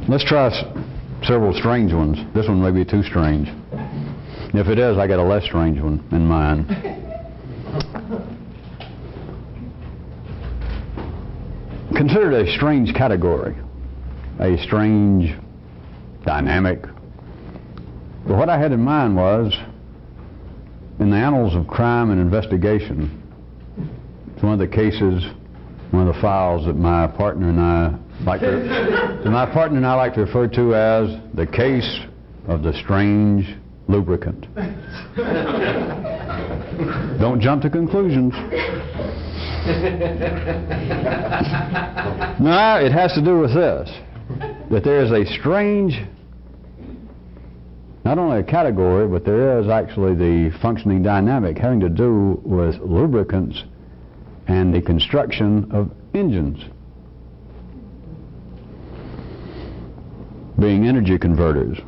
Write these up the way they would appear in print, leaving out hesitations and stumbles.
Let's try several strange ones. This one may be too strange. If it is, I got a less strange one in mind. Consider it a strange category, a strange dynamic. But what I had in mind was, in the annals of crime and investigation, it's one of the cases, one of the files that my partner and I like to refer to as the case of the strange lubricant. Don't jump to conclusions. No, it has to do with this, that there is a strange, not only a category, but there is actually the functioning dynamic having to do with lubricants and the construction of engines. Being energy converters.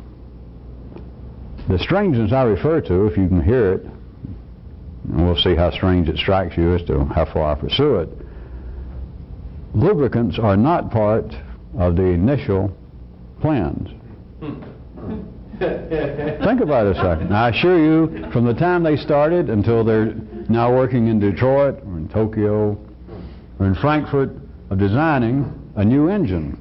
The strangeness I refer to, if you can hear it, and we'll see how strange it strikes you as to how far I pursue it, lubricants are not part of the initial plans. Think about it a second. Now, I assure you, from the time they started until they're now working in Detroit or in Tokyo or in Frankfurt of designing a new engine,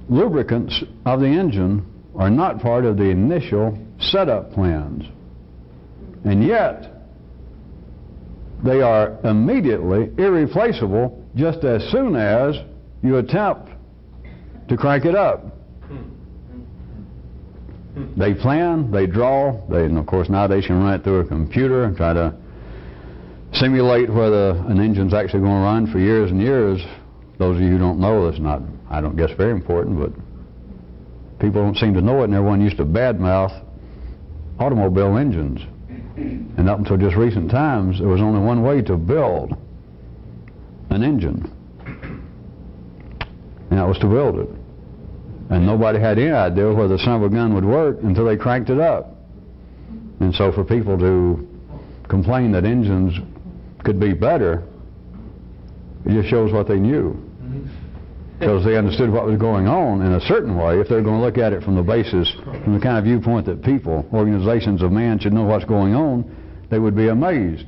lubricants of the engine are not part of the initial setup plans. And yet, they are immediately irreplaceable just as soon as you attempt to crank it up. They plan, they draw, and of course nowadays you can run it through a computer and try to simulate whether an engine's actually going to run for years and years. Those of you who don't know, that's not, I don't guess, very important, but people don't seem to know it, and everyone used to badmouth automobile engines. And up until just recent times, there was only one way to build an engine, and that was to build it. And nobody had any idea whether the son of a gun would work until they cranked it up. And so for people to complain that engines could be better, it just shows what they knew. Because they understood what was going on in a certain way. If they're going to look at it from the basis, from the kind of viewpoint that people, organizations of man should know what's going on, they would be amazed.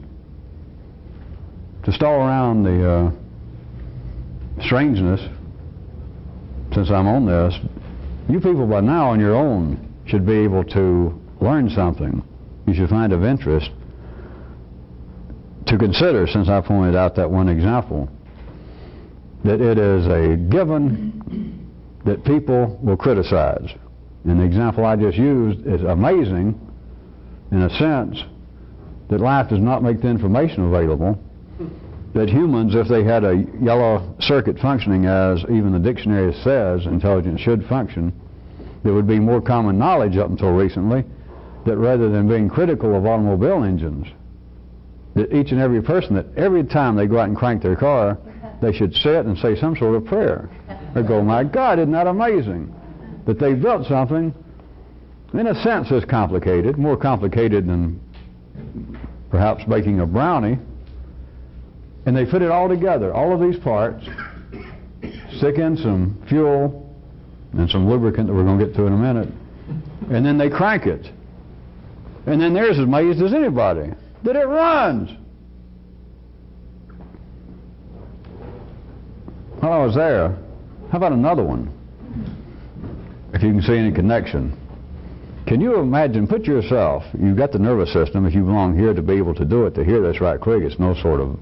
To stall around the strangeness, since I'm on this, you people by now on your own should be able to learn something. You should find of interest to consider, since I pointed out that one example, that it is a given that people will criticize. And the example I just used is amazing in a sense that life does not make the information available, that humans, if they had a yellow circuit functioning as even the dictionary says intelligence should function, there would be more common knowledge up until recently that rather than being critical of automobile engines, that each and every person, that every time they go out and crank their car, they should sit and say some sort of prayer. Or go, my God, isn't that amazing? That they built something, in a sense, is complicated, more complicated than perhaps baking a brownie, and they put it all together, all of these parts, stick in some fuel and some lubricant that we're going to get to in a minute, and then they crank it. And then they're as amazed as anybody that it runs. While I was there, how about another one? If you can see any connection. Can you imagine, put yourself, you've got the nervous system, if you belong here to be able to do it, to hear this right quick, it's no sort of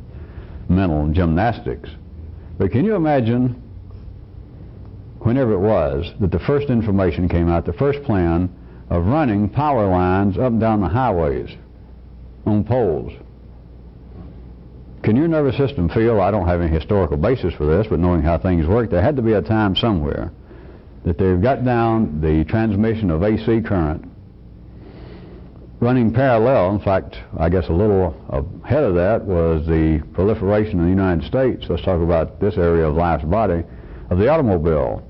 mental gymnastics. But can you imagine, whenever it was, that the first information came out, the first plan of running power lines up and down the highways on poles? Can your nervous system feel, I don't have any historical basis for this, but knowing how things work, there had to be a time somewhere that they've got down the transmission of AC current running parallel. In fact, I guess a little ahead of that was the proliferation in the United States. Let's talk about this area of life's body, of the automobile,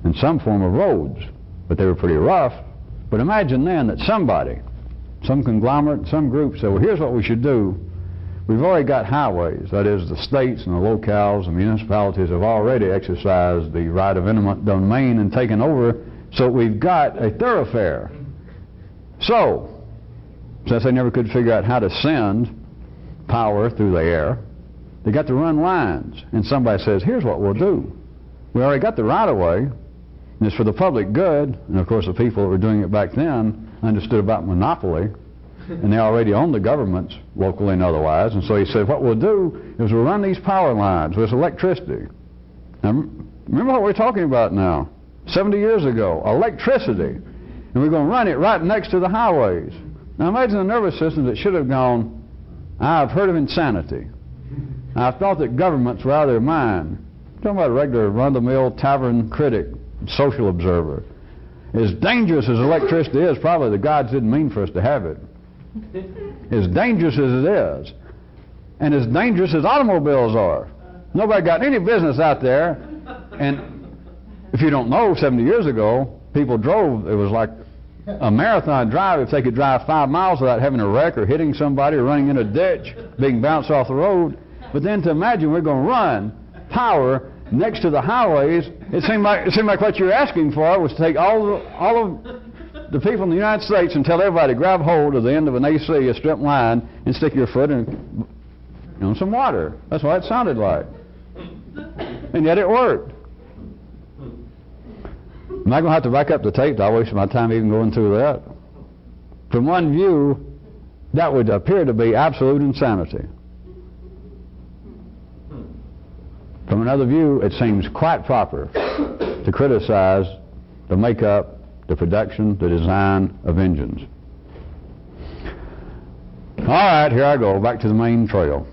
in some form of roads. But they were pretty rough. But imagine then that somebody, some conglomerate, some group said, well, here's what we should do. We've already got highways. That is, the states and the locales and municipalities have already exercised the right of eminent domain and taken over, so we've got a thoroughfare. So, since they never could figure out how to send power through the air, they got to run lines. And somebody says, here's what we'll do. We already got the right-of-way, and it's for the public good. And of course the people that were doing it back then understood about monopoly, and they already owned the governments, locally and otherwise. And so he said, what we'll do is we'll run these power lines with electricity. Now, remember what we're talking about now. 70 years ago, electricity. And we're going to run it right next to the highways. Now imagine the nervous system that should have gone, I've heard of insanity. I've thought that governments were out of their mind. I'm talking about a regular run-of-the-mill tavern critic, social observer. As dangerous as electricity is, probably the gods didn't mean for us to have it. As dangerous as it is, and as dangerous as automobiles are. Nobody got any business out there. And if you don't know, 70 years ago, people drove, it was like a marathon drive if they could drive 5 miles without having a wreck or hitting somebody or running in a ditch, being bounced off the road. But then to imagine we're going to run power next to the highways, it seemed like what you were asking for was to take all of the people in the United States and tell everybody to grab hold of the end of an AC, a strip line, and stick your foot in some water. That's what it sounded like. And yet it worked. I'm not going to have to back up the tape. I'll waste my time even going through that. From one view, that would appear to be absolute insanity. From another view, it seems quite proper to criticize the makeup, the production, the design of engines. All right, here I go, back to the main trail.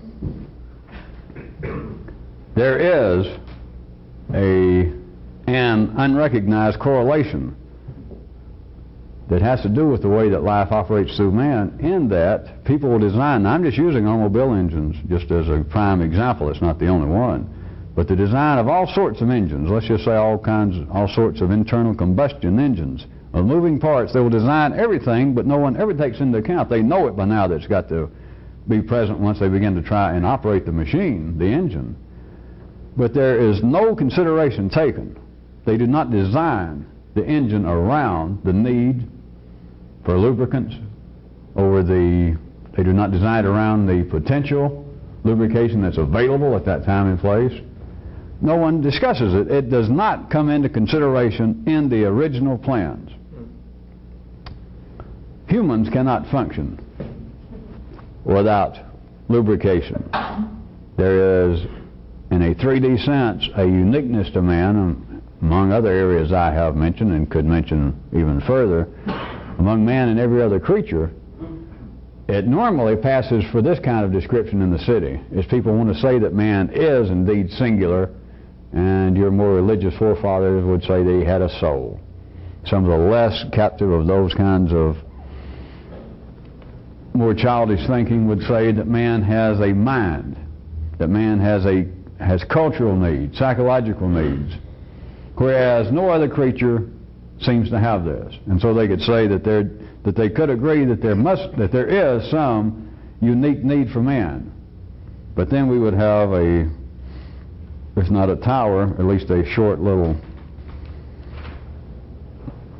There is an unrecognized correlation that has to do with the way that life operates through man, in that people will design, now I'm just using automobile engines just as a prime example, it's not the only one, but the design of all sorts of engines, let's just say all sorts of internal combustion engines, of moving parts, they will design everything, but no one ever takes into account. They know it by now that it's got to be present once they begin to try and operate the machine, the engine. But there is no consideration taken. They do not design the engine around the need for lubricants, they do not design it around the potential lubrication that's available at that time and place. No one discusses it. It does not come into consideration in the original plans. Humans cannot function without lubrication. There is, in a 3D sense, a uniqueness to man, among other areas I have mentioned and could mention even further, among man and every other creature. It normally passes for this kind of description in the city, is people want to say that man is indeed singular, and your more religious forefathers would say that he had a soul. Some of the less captive of those kinds of more childish thinking would say that man has a mind, that man has cultural needs, psychological needs, whereas no other creature seems to have this. And so they could say that they could agree that there is some unique need for man. But then we would have if not a tower, at least a short little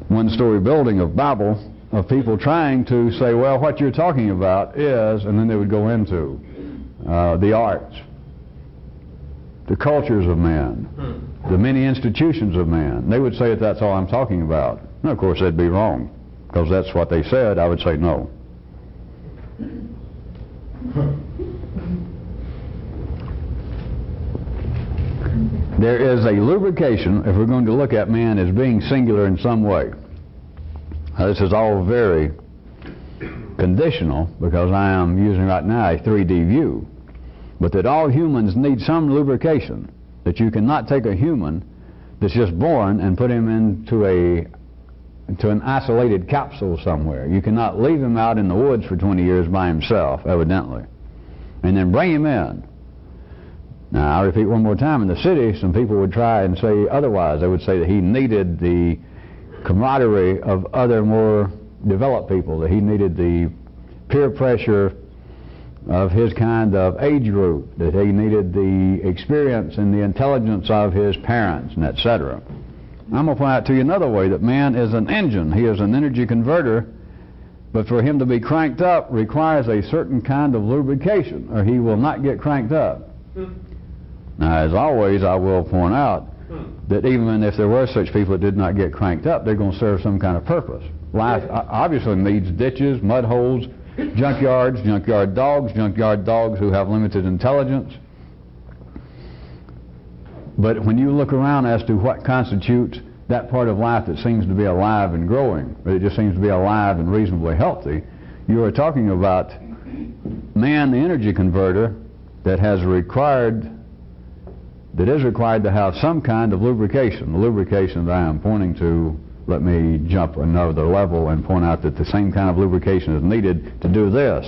one-story building of Babel, of people trying to say, well, what you're talking about is, and then they would go into the arts, the cultures of man, the many institutions of man. They would say that that's all I'm talking about. And of course they'd be wrong, because that's what they said. I would say no. There is a lubrication, if we're going to look at man as being singular in some way. Now, this is all very conditional, because I am using right now a 3D view. But that all humans need some lubrication, that you cannot take a human that's just born and put him into an isolated capsule somewhere. You cannot leave him out in the woods for 20 years by himself, evidently, and then bring him in. Now, I repeat one more time, in the city, some people would try and say otherwise. They would say that he needed the camaraderie of other more developed people, that he needed the peer pressure of his kind of age group, that he needed the experience and the intelligence of his parents, and etc. I'm going to point out to you another way that man is an engine. He is an energy converter, but for him to be cranked up requires a certain kind of lubrication, or he will not get cranked up. Now, as always, I will point out that even if there were such people that did not get cranked up, they're going to serve some kind of purpose. Life obviously needs ditches, mud holes, junkyards, junkyard dogs who have limited intelligence. But when you look around as to what constitutes that part of life that seems to be alive and growing, or it just seems to be alive and reasonably healthy, you are talking about man, the energy converter, that is required to have some kind of lubrication. The lubrication that I am pointing to, let me jump another level and point out that the same kind of lubrication is needed to do this,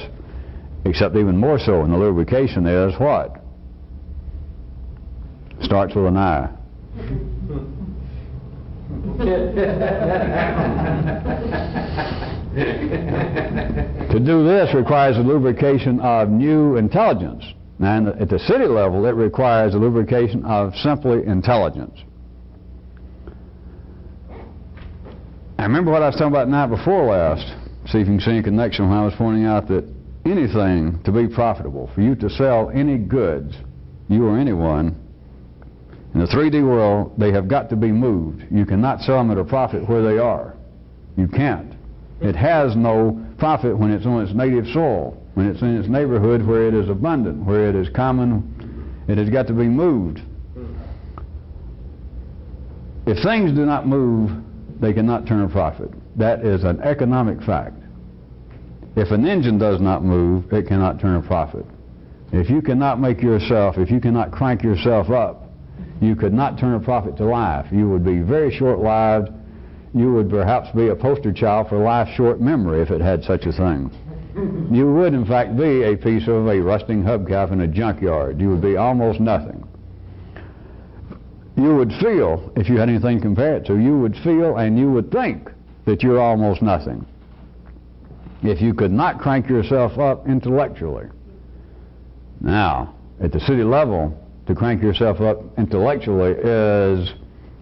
except even more so, and the lubrication is what? Starts with an I. To do this requires a lubrication of new intelligence. Now, at the city level, it requires a lubrication of simply intelligence. I remember what I was talking about the night before last. See if you can see a connection when I was pointing out that anything to be profitable, for you to sell any goods, you or anyone, in the 3D world, they have got to be moved. You cannot sell them at a profit where they are. You can't. It has no profit when it's on its native soil, when it's in its neighborhood where it is abundant, where it is common. It has got to be moved. If things do not move, they cannot turn a profit. That is an economic fact. If an engine does not move, it cannot turn a profit. If you cannot if you cannot crank yourself up, you could not turn a profit to life. You would be very short-lived. You would perhaps be a poster child for life's short memory if it had such a thing. You would, in fact, be a piece of a rusting hubcap in a junkyard. You would be almost nothing. You would feel, if you had anything to compare it to, you would feel and you would think that you're almost nothing if you could not crank yourself up intellectually. Now, at the city level, to crank yourself up intellectually is,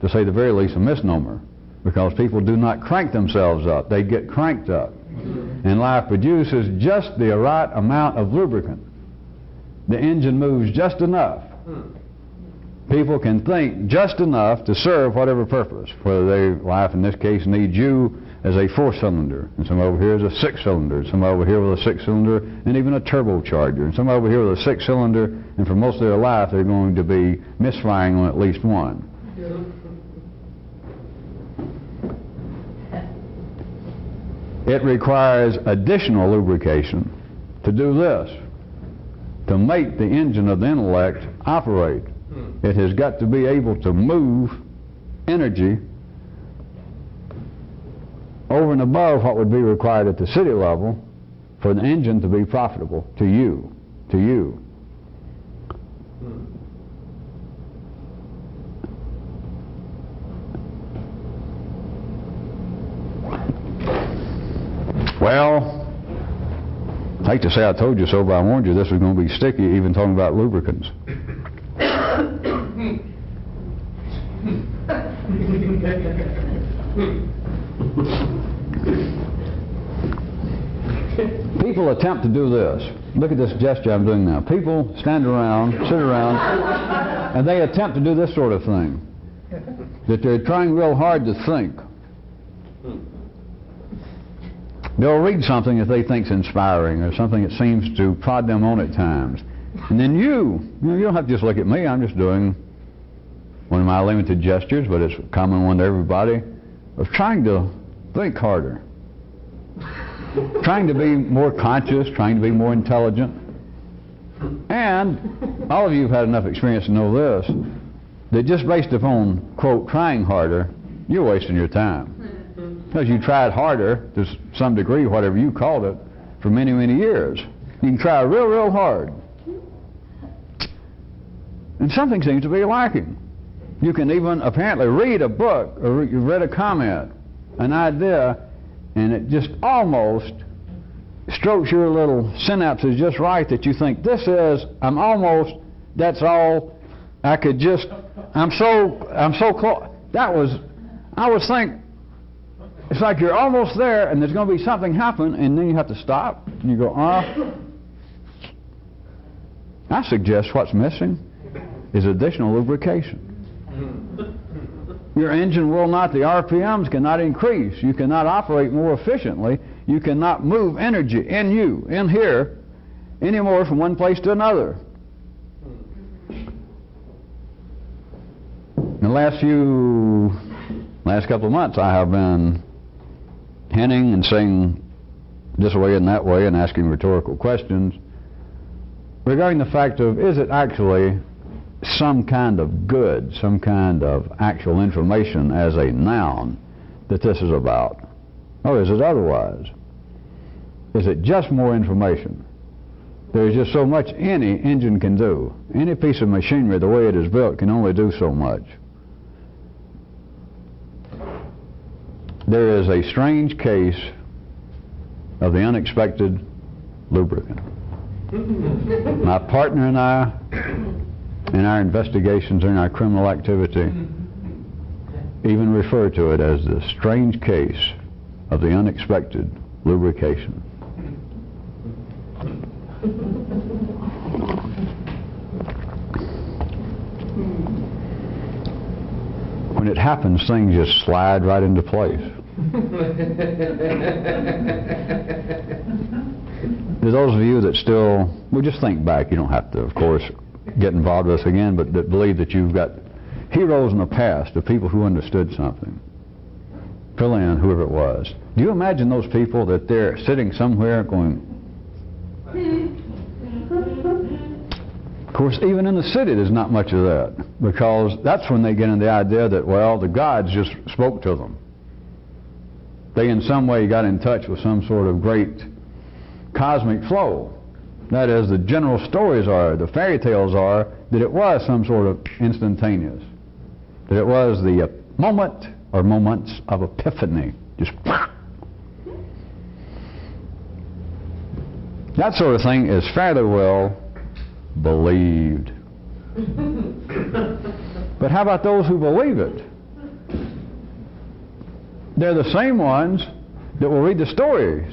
to say the very least, a misnomer, because people do not crank themselves up. They get cranked up. And life produces just the right amount of lubricant. The engine moves just enough. People can think just enough to serve whatever purpose, whether life in this case needs you as a 4-cylinder, and some over here is a 6-cylinder, some over here with a 6-cylinder and even a turbocharger, and some over here with a 6-cylinder, and for most of their life they're going to be misfiring on at least one. It requires additional lubrication to do this, to make the engine of the intellect operate. It has got to be able to move energy over and above what would be required at the city level for the engine to be profitable to you. Well, I hate to say I told you so, but I warned you this was going to be sticky, even talking about lubricants. People attempt to do this. Look at this gesture I'm doing now. People stand around, sit around, and they attempt to do this sort of thing. That they're trying real hard to think. They'll read something that they think's inspiring, or something that seems to prod them on at times. And then you don't have to just look at me. I'm just doing one of my limited gestures, but it's a common one to everybody, of trying to think harder. Trying to be more conscious, trying to be more intelligent. And all of you have had enough experience to know this, that just based upon, quote, trying harder, you're wasting your time. Because you tried harder, to some degree, whatever you called it, for many, many years. You can try real, real hard. And something seems to be lacking. You can even apparently read a book, or you've read a comment, an idea, and it just almost strokes your little synapses just right that you think, that's all, I'm so close. I was thinking, it's like you're almost there and there's going to be something happen and then you have to stop and you go, I suggest what's missing is additional lubrication. Your engine will not, the RPMs cannot increase. You cannot operate more efficiently. You cannot move energy in here, anymore from one place to another. In the last couple of months, I have been hinting and saying this way and that way and asking rhetorical questions regarding the fact of, is it actually some kind of good, some kind of actual information as a noun that this is about? Or is it otherwise? Is it just more information? There's just so much any engine can do. Any piece of machinery, the way it is built, can only do so much. There is a strange case of the unexpected lubricant. My partner and I, in our investigations and our criminal activity, even refer to it as the strange case of the unexpected lubrication. When it happens, things just slide right into place. To those of you that still, well, just think back. You don't have to, of course, get involved with us again, but that believe that you've got heroes in the past, of people who understood something. Fill in whoever it was. Do you imagine those people that they're sitting somewhere going... Of course, even in the city there's not much of that, because that's when they get into the idea that, well, the gods just spoke to them. They in some way got in touch with some sort of great cosmic flow. That is, the general stories are, the fairy tales are, that it was some sort of instantaneous. That it was the moment or moments of epiphany. Just... That sort of thing is fairly well believed. But how about those who believe it? They're the same ones that will read the stories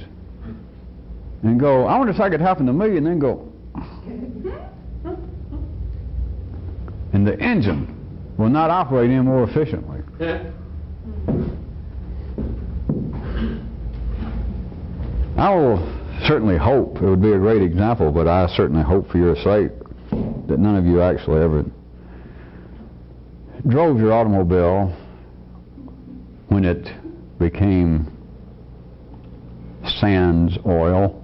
and go, I wonder if that could happen to me, and then go, and the engine will not operate any more efficiently. I will certainly hope, it would be a great example, but I certainly hope for your sake that none of you actually ever drove your automobile when it became sans oil.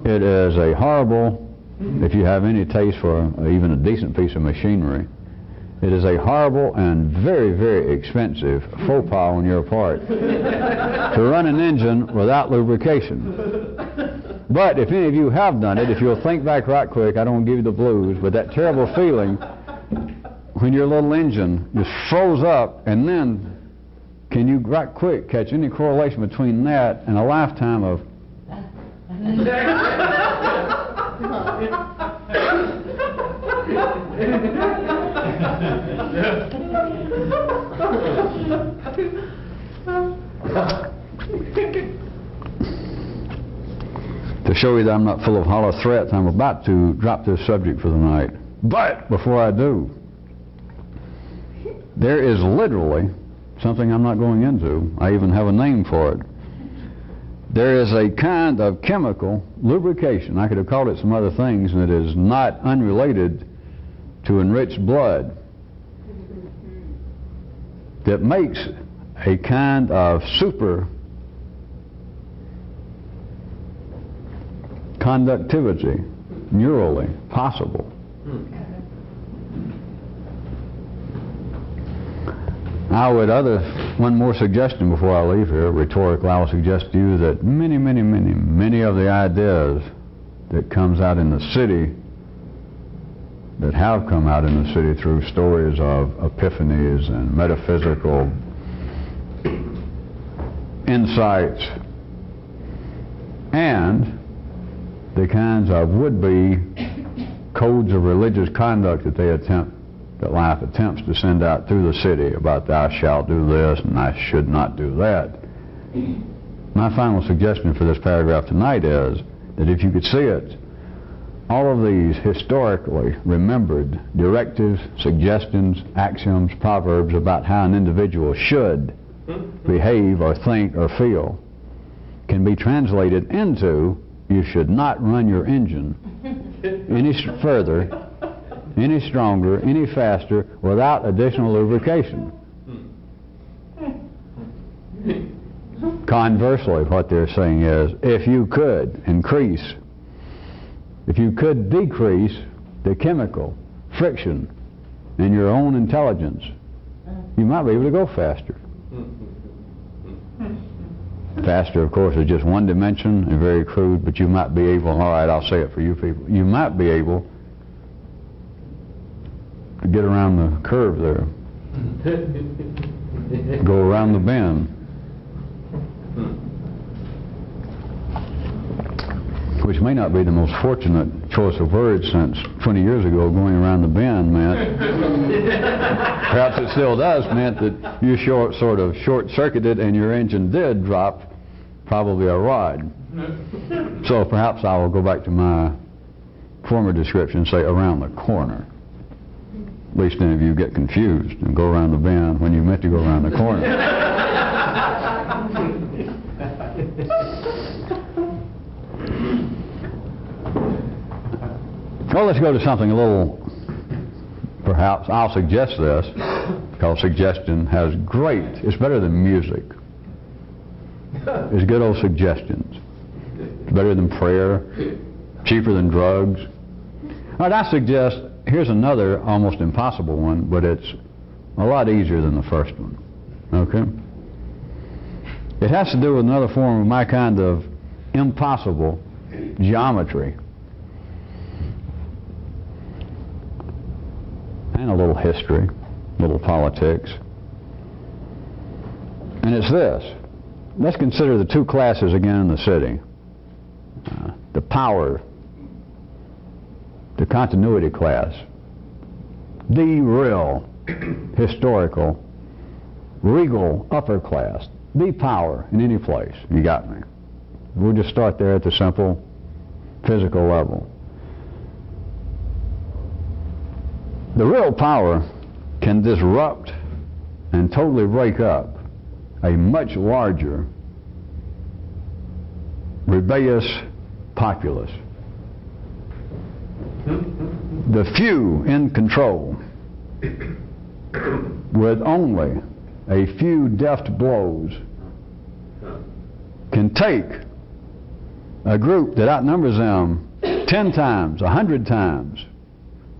It is a horrible, if you have any taste for even a decent piece of machinery, it is a horrible and very, very expensive faux pas on your part to run an engine without lubrication. But if any of you have done it, if you'll think back right quick, I don't want to give you the blues, but that terrible feeling when your little engine just froze up, and then can you right quick catch any correlation between that and a lifetime of to show you that I'm not full of hollow threats, I'm about to drop this subject for the night. But before I do, there is literally something I'm not going into. I even have a name for it. There is a kind of chemical lubrication, I could have called it some other things, that is not unrelated to enriched blood, that makes a kind of super conductivity neurally possible. One more suggestion before I leave here, rhetorically, I will suggest to you that many of the ideas that comes out in the city, that have come out in the city through stories of epiphanies and metaphysical insights and the kinds of would-be codes of religious conduct that life attempts to send out through the city about thou shalt do this and thou should not do that. My final suggestion for this paragraph tonight is that if you could see it, all of these historically remembered directives, suggestions, axioms, proverbs about how an individual should behave or think or feel can be translated into you should not run your engine any further, any stronger, any faster without additional lubrication. Conversely, what they're saying is if you could increase, if you could decrease the chemical friction in your own intelligence, you might be able to go faster. Faster, of course, is just one dimension and very crude, but you might be able, all right, I'll say it for you people, you might be able to get around the curve there, go around the bend, which may not be the most fortunate choice of words since 20 years ago going around the bend meant, perhaps it still does, meant that you sort of short-circuited and your engine did drop probably a rod. So perhaps I will go back to my former description and say around the corner. At least any of you get confused and go around the bend when you meant to go around the corner. Well, let's go to something a little, perhaps, I'll suggest this, because suggestion has great, it's better than music. It's good old suggestions. It's better than prayer, cheaper than drugs. All right, I suggest, here's another almost impossible one, but it's a lot easier than the first one. Okay? It has to do with another form of my kind of impossible geometry. And a little history, a little politics. And it's this. Let's consider the two classes again in the city. The power, the continuity class. The real, historical, regal upper class. The power in any place. You got me. We'll just start there at the simple physical level. The real power can disrupt and totally break up a much larger, rebellious populace. The few in control, with only a few deft blows, can take a group that outnumbers them 10 times, 100 times,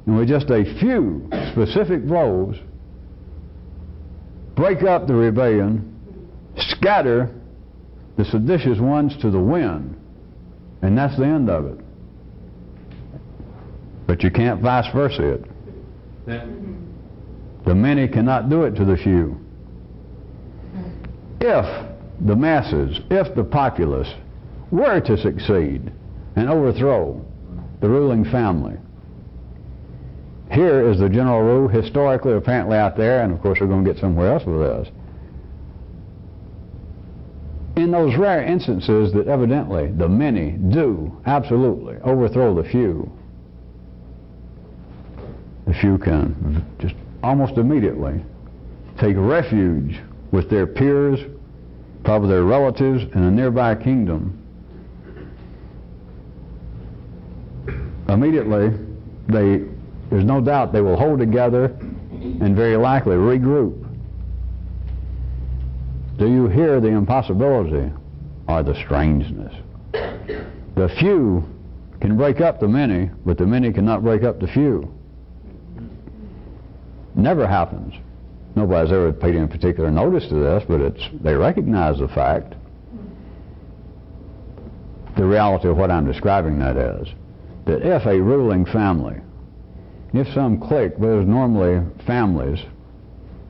and with just a few specific blows, break up the rebellion, scatter the seditious ones to the wind, and that's the end of it. But you can't vice versa it. The many cannot do it to the few. If the masses, if the populace were to succeed and overthrow the ruling family, here is the general rule, historically apparently out there, and of course we're going to get somewhere else with this. In those rare instances that evidently the many do absolutely overthrow the few can just almost immediately take refuge with their peers, probably their relatives in a nearby kingdom. Immediately, there's no doubt they will hold together and very likely regroup. Do you hear the impossibility or the strangeness? The few can break up the many, but the many cannot break up the few. Never happens. Nobody's ever paid any particular notice to this, but they recognize the fact, the reality of what I'm describing that is, that if a ruling family, if some clique, there's normally families,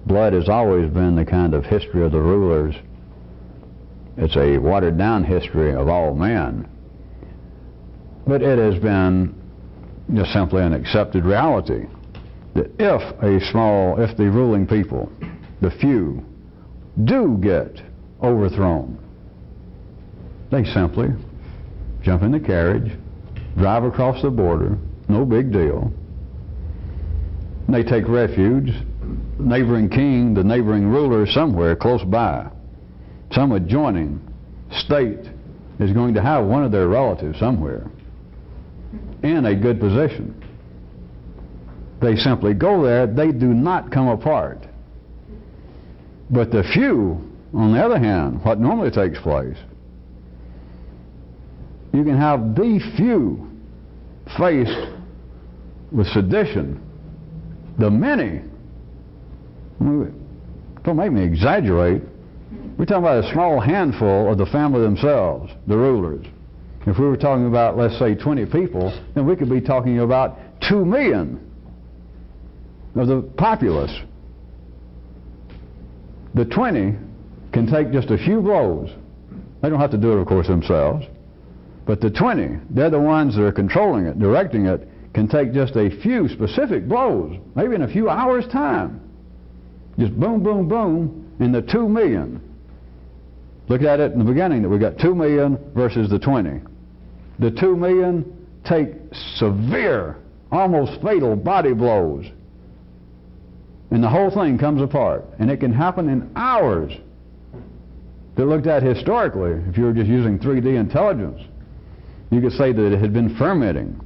blood has always been the kind of history of the rulers It's a watered down history of all men. But it has been just simply an accepted reality that if the ruling people, the few, do get overthrown, they simply jump in the carriage, drive across the border, no big deal. They take refuge, neighboring king, the neighboring ruler somewhere close by. Some adjoining state is going to have one of their relatives somewhere in a good position. They simply go there. They do not come apart. But the few, on the other hand, what normally takes place, you can have the few faced with sedition. The many, don't make me exaggerate, we're talking about a small handful of the family themselves, the rulers. If we were talking about, let's say, 20 people, then we could be talking about 2 million of the populace. The 20 can take just a few blows. They don't have to do it, of course, themselves. But the 20, they're the ones that are controlling it, directing it, can take just a few specific blows, maybe in a few hours' time. Just boom, boom, boom, in the 2 million. Look at it in the beginning, that we got 2 million versus the 20. The 2 million take severe, almost fatal body blows. And the whole thing comes apart. And it can happen in hours. If looked at historically, if you were just using 3D intelligence, you could say that it had been fermenting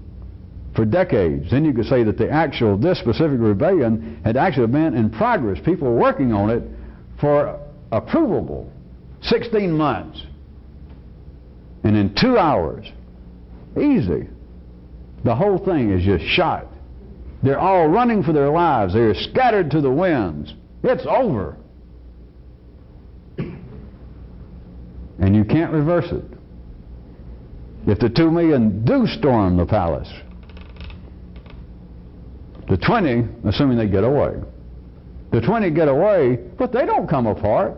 for decades. Then you could say that this specific rebellion had actually been in progress. People were working on it for a provable 16 months. And in 2 hours, easy, the whole thing is just shot. They're all running for their lives. They're scattered to the winds. It's over. And you can't reverse it. If the 2 million do storm the palace, the 20, assuming they get away, the 20 get away, but they don't come apart.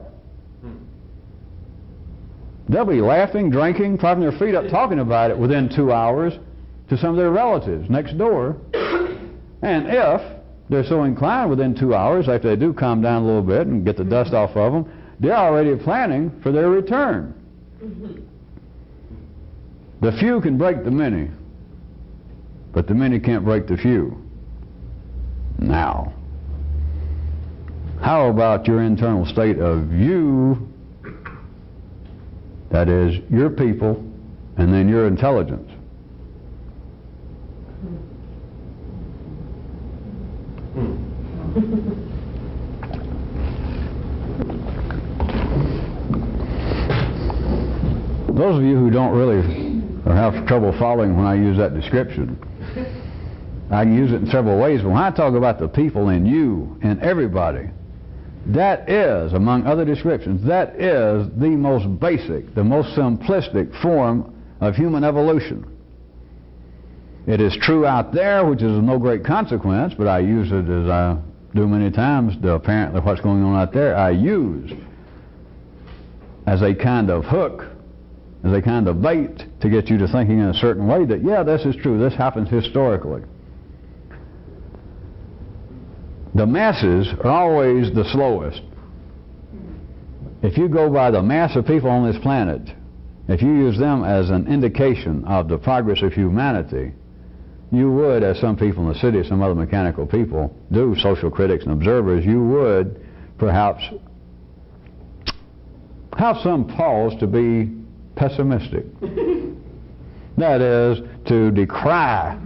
They'll be laughing, drinking, propping their feet up, talking about it within 2 hours to some of their relatives next door. And if they're so inclined within 2 hours, after they do calm down a little bit and get the dust off of them, they're already planning for their return. The few can break the many, but the many can't break the few. Now, how about your internal state of you, that is, your people, and then your intelligence? Those of you who don't really or have trouble following when I use that description, I can use it in several ways. When I talk about the people in you and everybody, that is, among other descriptions, that is the most basic, the most simplistic form of human evolution. It is true out there, which is of no great consequence, but I use it, as I do many times, apparently what's going on out there, I use as a kind of hook, as a kind of bait to get you to thinking in a certain way that, yeah, this is true, this happens historically. The masses are always the slowest. If you go by the mass of people on this planet, if you use them as an indication of the progress of humanity, you would, as some people in the city, some other mechanical people do, social critics and observers, you would perhaps have some pause to be pessimistic. That is, to decry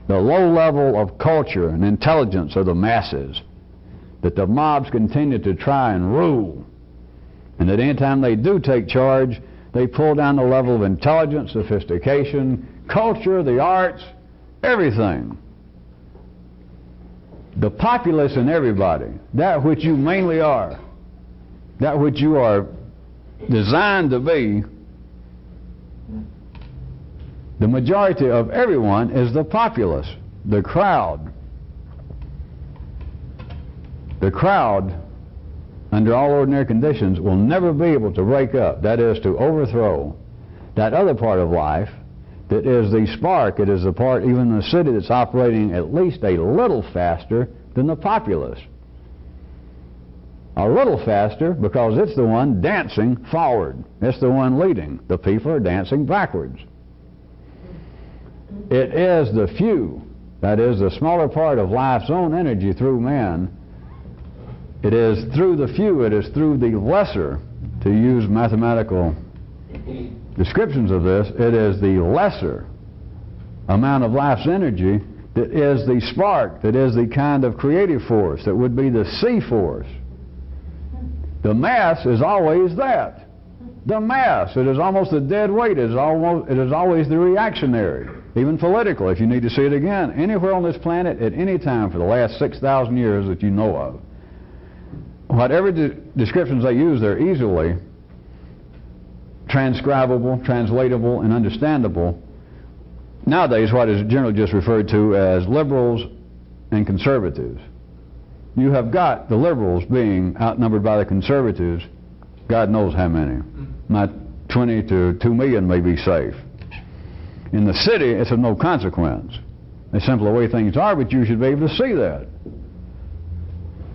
the low level of culture and intelligence of the masses, that the mobs continue to try and rule, and that any time they do take charge, they pull down the level of intelligence, sophistication, culture, the arts, everything. The populace and everybody, that which you mainly are, that which you are designed to be, the majority of everyone is the populace, the crowd. The crowd under all ordinary conditions, will never be able to break up, that is, to overthrow that other part of life that is the spark. It is the part, even in the city, that's operating at least a little faster than the populace. A little faster because it's the one dancing forward. It's the one leading. The people are dancing backwards. It is the few, that is the smaller part of life's own energy through man. It is through the few, it is through the lesser, to use mathematical descriptions of this, it is the lesser amount of life's energy that is the spark, that is the kind of creative force, that would be the C force. The mass is always that. The mass, it is almost the dead weight, it is always the reactionary. Even politically, if you need to see it again, anywhere on this planet at any time for the last 6,000 years that you know of, whatever descriptions they use, they're easily transcribable, translatable, and understandable. Nowadays, what is generally just referred to as liberals and conservatives. You have got the liberals being outnumbered by the conservatives, God knows how many. Not 20 to 2 million may be safe. In the city, it's of no consequence. It's simply the way things are, but you should be able to see that.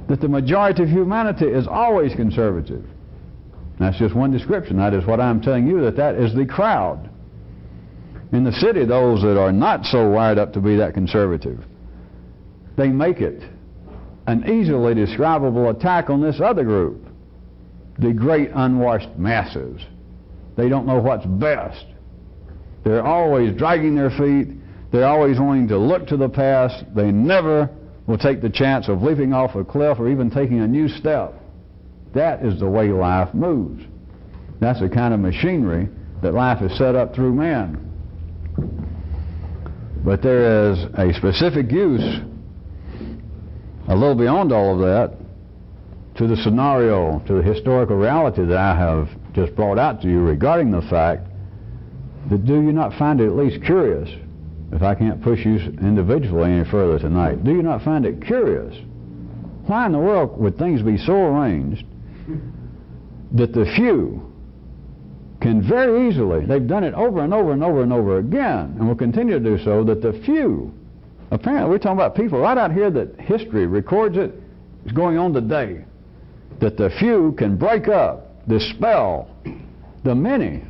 That the majority of humanity is always conservative. That's just one description. That is what I'm telling you, that is the crowd. In the city, those that are not so wired up to be that conservative, they make it an easily describable attack on this other group, the great unwashed masses. They don't know what's best. They're always dragging their feet. They're always wanting to look to the past. They never will take the chance of leaping off a cliff or even taking a new step. That is the way life moves. That's the kind of machinery that life is set up through man. But there is a specific use, a little beyond all of that, to the scenario, to the historical reality that I have just brought out to you regarding the fact that, do you not find it at least curious, if I can't push you individually any further tonight, do you not find it curious, why in the world would things be so arranged that the few can very easily, they've done it over and over and over and over again, and will continue to do so, that the few, apparently we're talking about people right out here that history records it, is going on today, that the few can break up, dispel the many,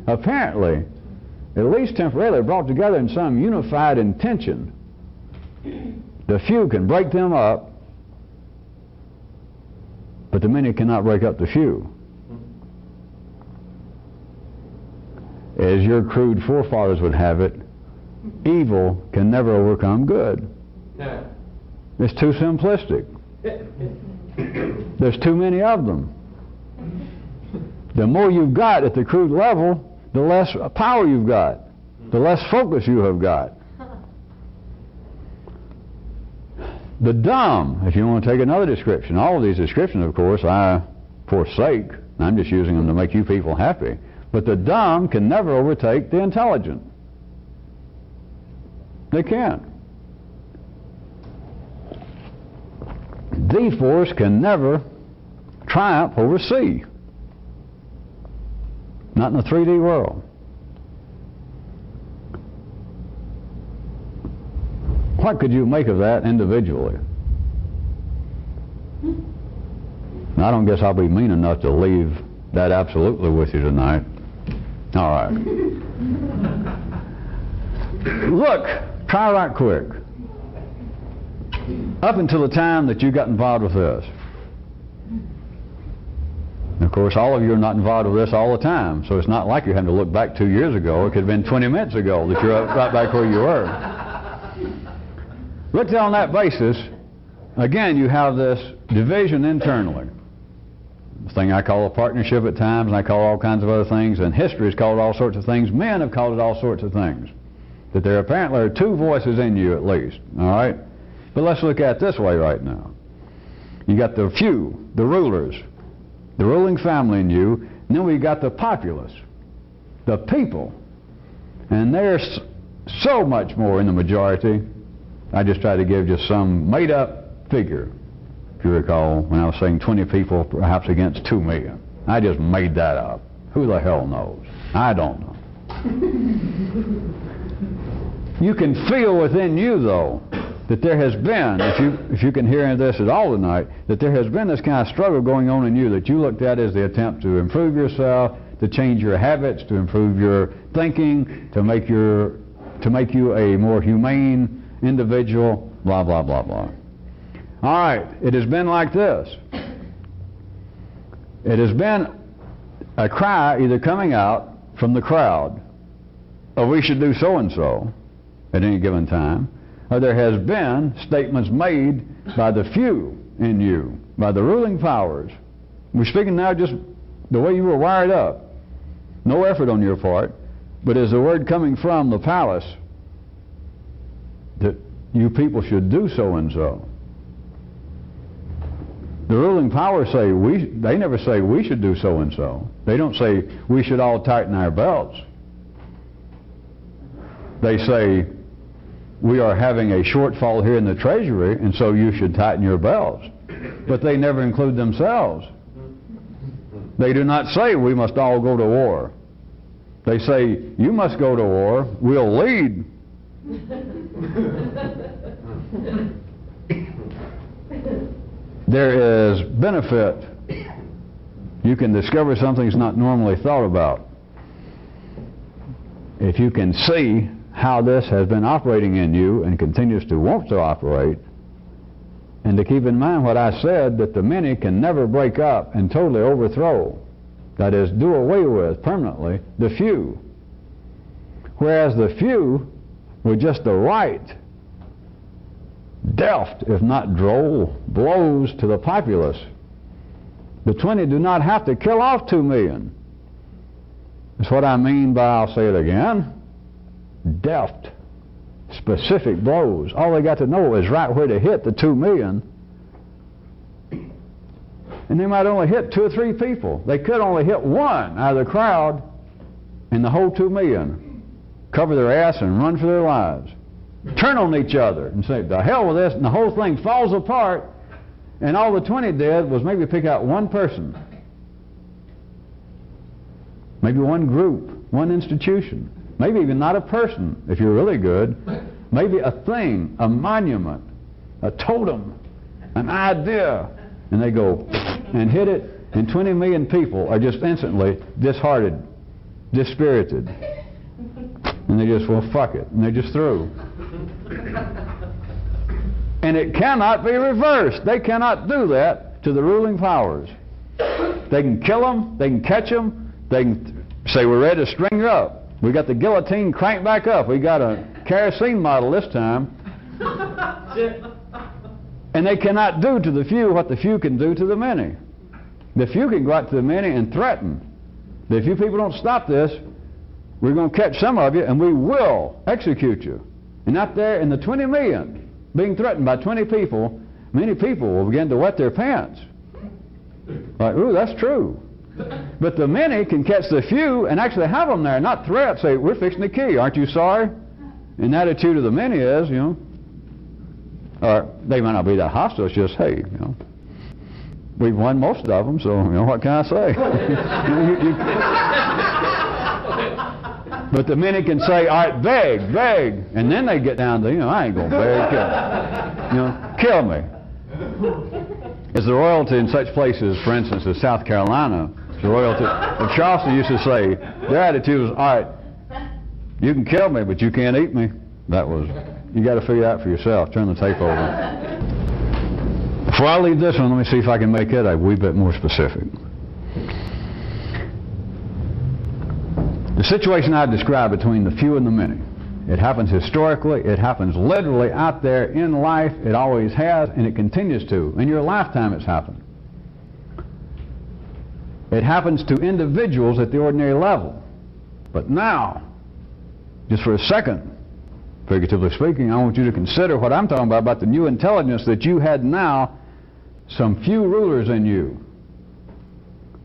apparently, at least temporarily brought together in some unified intention. The few can break them up, but the many cannot break up the few. As your crude forefathers would have it, evil can never overcome good. No. It's too simplistic. There's too many of them. The more you've got at the crude level, the less power you've got, the less focus you have got. The dumb, if you want to take another description, all of these descriptions, of course, I forsake. I'm just using them to make you people happy. But the dumb can never overtake the intelligent. They can't. The force can never triumph over C. Not in the 3D world. What could you make of that individually? Now, I don't guess I'll be mean enough to leave that absolutely with you tonight. All right. Look, try right quick. Up until the time that you got involved with this. And of course, all of you are not involved with this all the time, so it's not like you're having to look back 2 years ago. It could have been 20 minutes ago that you're right back where you were. Look on that basis, again, you have this division internally. This thing I call a partnership at times, and I call all kinds of other things, and history has called all sorts of things. Men have called it all sorts of things. That there apparently are two voices in you at least, all right? But let's look at it this way right now. You got the few, the rulers, the ruling family in you, and then we got the populace, the people. And there's so much more in the majority. I just try to give just some made-up figure. if you recall, when I was saying 20 people perhaps against 2 million. I just made that up. Who the hell knows? I don't know. You can feel within you, though, that there has been, if you can hear any of this at all tonight, that there has been this kind of struggle going on in you that you looked at as the attempt to improve yourself, to change your habits, to improve your thinking, to make you a more humane individual, blah, blah, blah, blah. All right, it has been like this. It has been a cry either coming out from the crowd, or we should do so-and-so at any given time, or there has been statements made by the few in you, by the ruling powers. We're speaking now just the way you were wired up. No effort on your part, but is the word coming from the palace that you people should do so-and-so. The ruling powers say they never say we should do so-and-so. They don't say we should all tighten our belts. They say we are having a shortfall here in the treasury, and so you should tighten your belts. But they never include themselves. They do not say we must all go to war. They say you must go to war, we'll lead. There is benefit. You can discover something's not normally thought about. If you can see how this has been operating in you and continues to want to operate, and to keep in mind what I said, that the many can never break up and totally overthrow, that is, do away with permanently, the few. Whereas the few, with just the right, deft, if not droll, blows to the populace. The 20 do not have to kill off 2 million. That's what I mean by, I'll say it again, deft, specific blows. All they got to know is right where to hit the 2 million. And they might only hit 2 or 3 people. They could only hit one out of the crowd, and the whole 2 million cover their ass and run for their lives. Turn on each other and say, the hell with this, and the whole thing falls apart, and all the 20 did was maybe pick out one person, maybe one group, one institution, maybe even not a person if you're really good, maybe a thing, a monument, a totem, an idea, and they go and hit it, and 20 million people are just instantly disheartened, dispirited, and they just, well, fuck it, and they're just through. And it cannot be reversed. They cannot do that to the ruling powers. They can kill them, they can catch them, they can say, we're ready to string her up. We got the guillotine cranked back up. We got a kerosene model this time. And they cannot do to the few what the few can do to the many. The few can go out to the many and threaten that if you people don't stop this, we're going to catch some of you and we will execute you. And out there in the 20 million being threatened by 20 people, many people will begin to wet their pants. Like, ooh, that's true. But the many can catch the few and actually have them there, not threat, say, we're fixing the key, aren't you sorry? And the attitude of the many is, you know, or they might not be that hostile, it's just, hey, you know, we've won most of them, so, you know, what can I say? But the many can say, all right, beg, beg, and then they get down to, you know, I ain't going to beg, kill me. As the royalty in such places, for instance, as South Carolina, the royalty of Charleston used to say, their attitude was, all right, you can kill me, but you can't eat me. That was, you got to figure it out for yourself. Turn the tape over. Before I leave this one, let me see if I can make it a wee bit more specific. The situation I described between the few and the many, it happens historically, it happens literally out there in life, it always has, and it continues to. In your lifetime it's happened. It happens to individuals at the ordinary level. But now, just for a second, figuratively speaking, I want you to consider what I'm talking about the new intelligence that you had now, some few rulers in you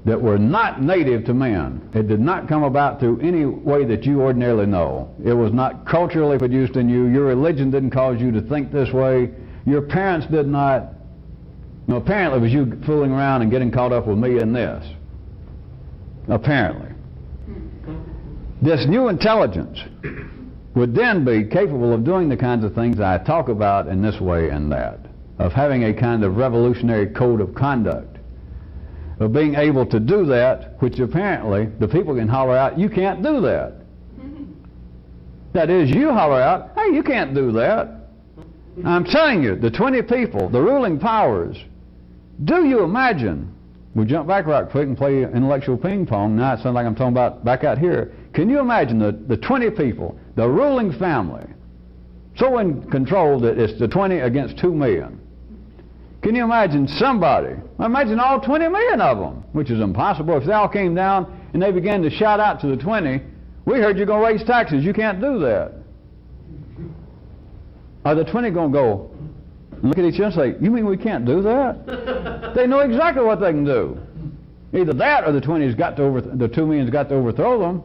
that were not native to man. It did not come about through any way that you ordinarily know. It was not culturally produced in you. Your religion didn't cause you to think this way. Your parents did not. Now, apparently it was you fooling around and getting caught up with me in this. Apparently. This new intelligence would then be capable of doing the kinds of things I talk about in this way and that, of having a kind of revolutionary code of conduct, of being able to do that, which apparently the people can holler out, you can't do that. That is, you holler out, hey, you can't do that. I'm telling you, the 20 people, the ruling powers, do you imagine? We jump back right quick and play intellectual ping pong. Now it sounds like I'm talking about back out here. Can you imagine the 20 people, the ruling family, so in control that it's the 20 against 2 million? Can you imagine somebody, imagine all 20 million of them, which is impossible. If they all came down and they began to shout out to the 20, we heard you're going to raise taxes, you can't do that. Are the 20 going to go look at each other and say, you mean we can't do that? They know exactly what they can do. Either that or the 20's got to the 2 million's got to overthrow them.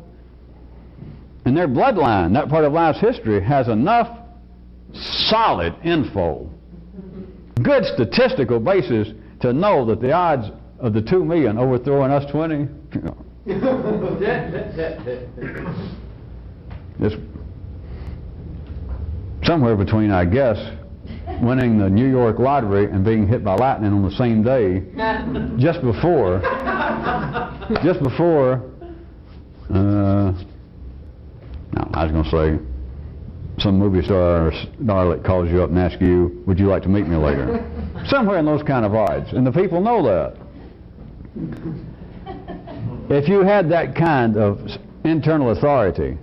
And their bloodline, that part of life's history, has enough solid info, good statistical basis to know that the odds of the 2 million overthrowing us 20, it's somewhere between, I guess, winning the New York lottery and being hit by lightning on the same day, just before, no, I was going to say, some movie star or starlet calls you up and asks you, would you like to meet me later? Somewhere in those kind of odds, and the people know that. If you had that kind of internal authority,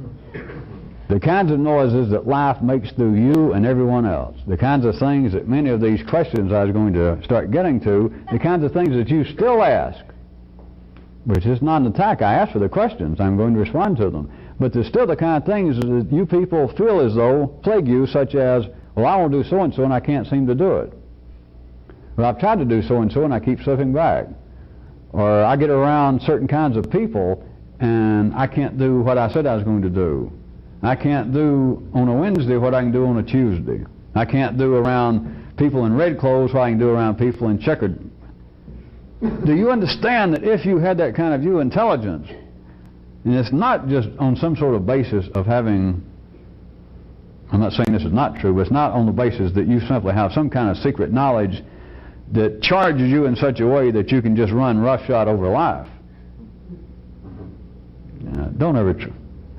the kinds of noises that life makes through you and everyone else, the kinds of things that many of these questions I was going to start getting to, the kinds of things that you still ask, which is not an attack. I ask for the questions. I'm going to respond to them. But there's still the kind of things that you people feel as though plague you, such as, well, I want to do so-and-so and I can't seem to do it. Well, I've tried to do so-and-so and I keep slipping back. Or I get around certain kinds of people and I can't do what I said I was going to do. I can't do on a Wednesday what I can do on a Tuesday. I can't do around people in red clothes what I can do around people in checkered. Do you understand that if you had that kind of view intelligence, and it's not just on some sort of basis of having, I'm not saying this is not true, but it's not on the basis that you simply have some kind of secret knowledge that charges you in such a way that you can just run roughshod over life. Don't ever,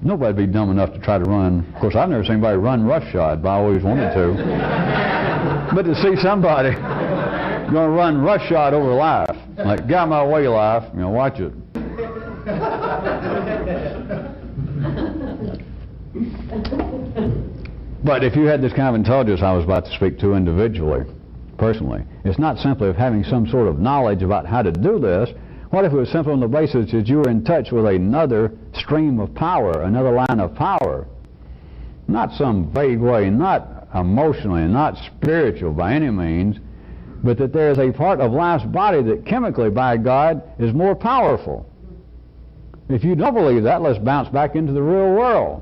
nobody be dumb enough to try to run. Of course, I've never seen anybody run roughshod, but I always wanted to. But to see somebody going to run roughshod over life, like, get out of my way, life, you know, watch it. But if you had this kind of intelligence I was about to speak to individually, personally, it's not simply of having some sort of knowledge about how to do this. What if it was simply on the basis that you were in touch with another stream of power, another line of power? Not some vague way, not emotionally, not spiritual by any means, but that there is a part of life's body that chemically, by God, is more powerful. If you don't believe that, let's bounce back into the real world.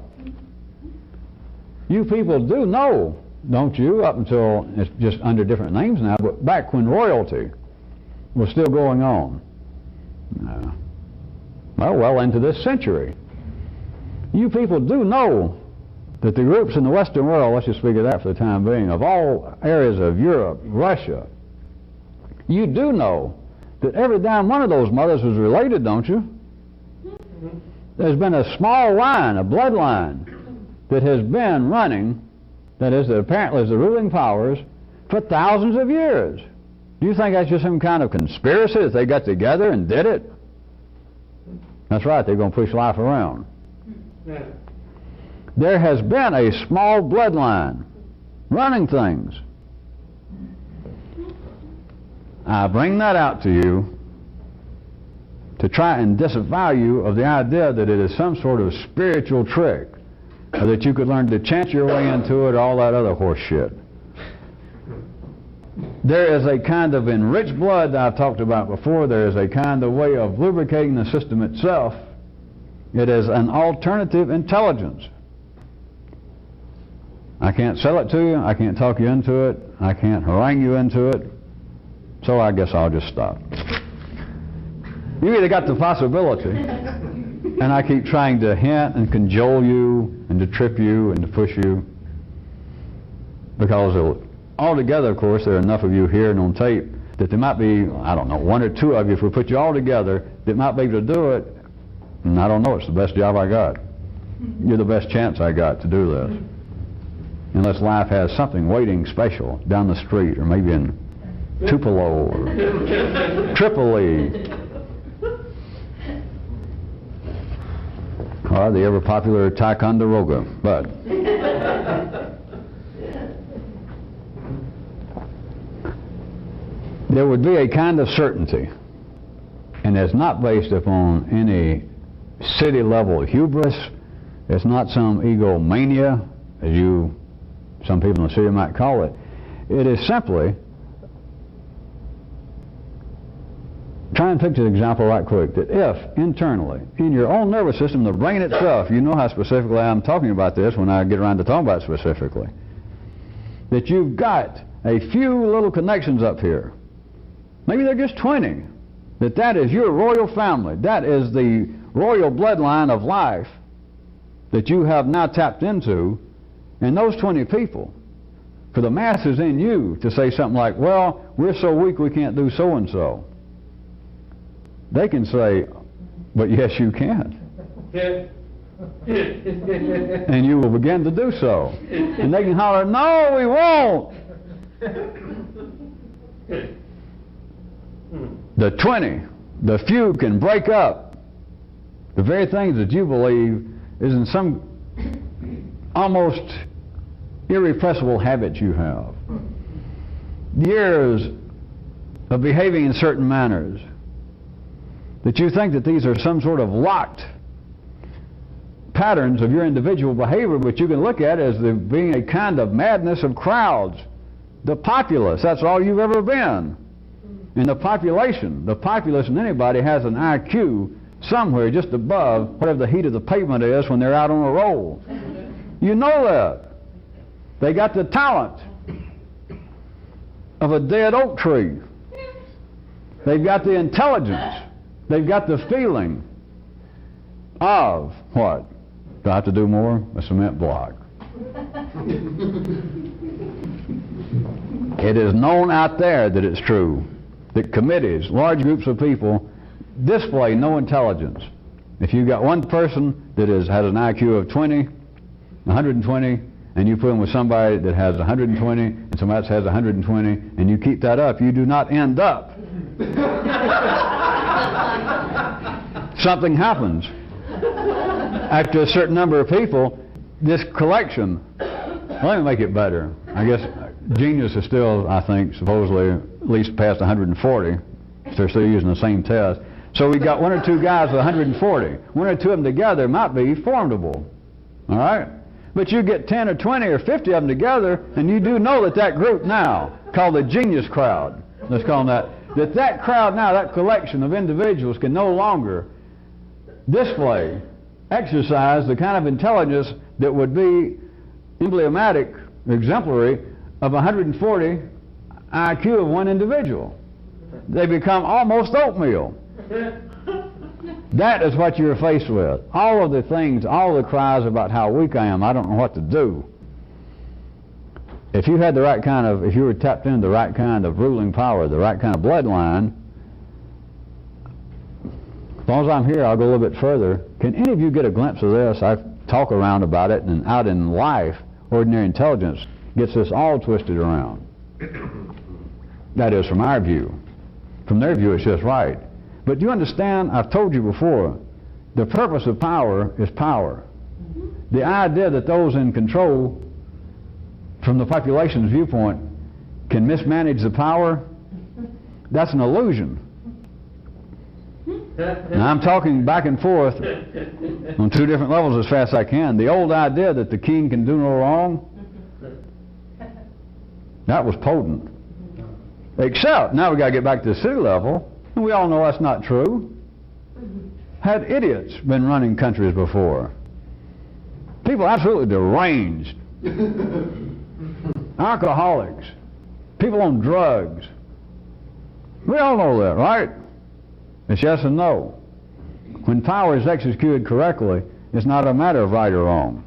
You people do know, don't you, up until it's just under different names now, but back when royalty was still going on, well into this century, you people do know that the groups in the Western world, let's just speak of that for the time being, of all areas of Europe, Russia, you do know that every damn one of those mothers was related, don't you? There's been a small line, a bloodline, that has been running, that is, that apparently is the ruling powers, for thousands of years. Do you think that's just some kind of conspiracy that they got together and did it? That's right, they're going to push life around. Yeah. There has been a small bloodline running things. I bring that out to you to try and disavow you of the idea that it is some sort of spiritual trick, or that you could learn to chant your way into it, or all that other horse shit. There is a kind of enriched blood that I've talked about before. There is a kind of way of lubricating the system itself. It is an alternative intelligence. I can't sell it to you. I can't talk you into it. I can't harangue you into it. So I guess I'll just stop. You either got the possibility, and I keep trying to hint and cajole you and to trip you and to push you, because altogether, of course, there are enough of you here and on tape that there might be, I don't know, one or two of you, if we put you all together, that might be able to do it. And I don't know, it's the best job I got. You're the best chance I got to do this. Unless life has something waiting special down the street, or maybe in Tupelo or Tripoli, or the ever popular Ticonderoga. But there would be a kind of certainty, and it's not based upon any city level hubris. It's not some egomania, as some people in the city might call it. It is simply, try and picture the example right quick, that if internally, in your own nervous system, the brain itself, you know how specifically I'm talking about this when I get around to talking about it specifically, that you've got a few little connections up here. Maybe they're just 20. That is your royal family. That is the royal bloodline of life that you have now tapped into. And those 20 people, for the masses in you to say something like, well, we're so weak we can't do so-and-so. They can say, but yes, you can. And you will begin to do so. And they can holler, no, we won't. The 20, the few can break up the very things that you believe is in some almost irrepressible habits you have. Years of behaving in certain manners that you think that these are some sort of locked patterns of your individual behavior, but you can look at it as there being a kind of madness of crowds. The populace, that's all you've ever been. And the populace in anybody has an IQ somewhere just above whatever the heat of the pavement is when they're out on a roll. You know that. They got the talent of a dead oak tree. They've got the intelligence. They've got the feeling of what? Do I have to do more? A cement block. It is known out there that it's true, that committees, large groups of people, display no intelligence. If you've got one person that has an IQ of 20, 120, and you put them with somebody that has 120, and somebody else has 120, and you keep that up, you do not end up. Something happens. After a certain number of people, this collection, let me make it better. I guess genius is still, I think, supposedly at least past 140, if they're still using the same test. So we got one or two guys with 140. One or two of them together might be formidable. All right? But you get 10 or 20 or 50 of them together, and you do know that group now, called the genius crowd, let's call them that crowd now, that collection of individuals can no longer display, exercise the kind of intelligence that would be emblematic, exemplary of 140 IQ of one individual. They become almost oatmeal. That is what you're faced with. All of the things, all the cries about how weak I am, I don't know what to do. If you had the right kind of, if you were tapped into the right kind of ruling power, the right kind of bloodline, as long as I'm here, I'll go a little bit further. Can any of you get a glimpse of this? I talk around about it, and out in life, ordinary intelligence gets this all twisted around. That is from our view. From their view, it's just right. But do you understand, I've told you before, the purpose of power is power. The idea that those in control, from the population's viewpoint, can mismanage the power, that's an illusion. Now I'm talking back and forth on two different levels as fast as I can. The old idea that the king can do no wrong, that was potent. Except, now we got to get back to the city level, and we all know that's not true. Had idiots been running countries before? People absolutely deranged. Alcoholics. People on drugs. We all know that, right? It's yes and no. When power is executed correctly, it's not a matter of right or wrong.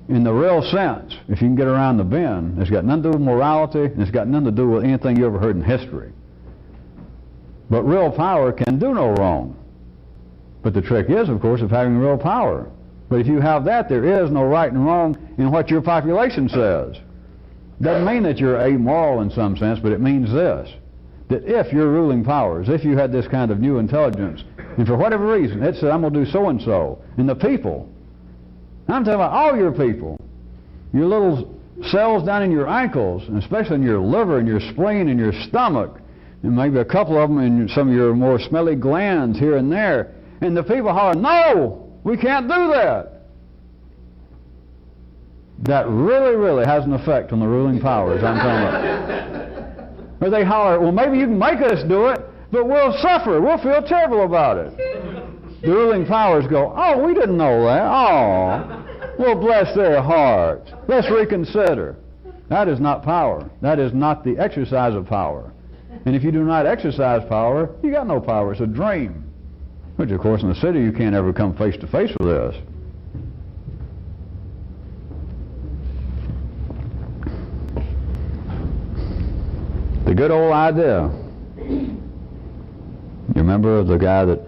In the real sense, if you can get around the bend, it's got nothing to do with morality, and it's got nothing to do with anything you ever heard in history. But real power can do no wrong. But the trick is, of course, of having real power. But if you have that, there is no right and wrong in what your population says. Doesn't mean that you're amoral in some sense, but it means this, that if your ruling powers, if you had this kind of new intelligence, and for whatever reason, it said, I'm going to do so-and-so, and the people, I'm talking about all your people, your little cells down in your ankles, and especially in your liver and your spleen and your stomach, and maybe a couple of them in some of your more smelly glands here and there, and the people holler, no, we can't do that. That really, really has an effect on the ruling powers I'm talking about. Or they holler, well, maybe you can make us do it, but we'll suffer. We'll feel terrible about it. The ruling powers go, oh, we didn't know that. Oh, well, bless their hearts. Let's reconsider. That is not power. That is not the exercise of power. And if you do not exercise power, you got no power. It's a dream. Which, of course, in the city, you can't ever come face to face with this. The good old idea. You remember the guy that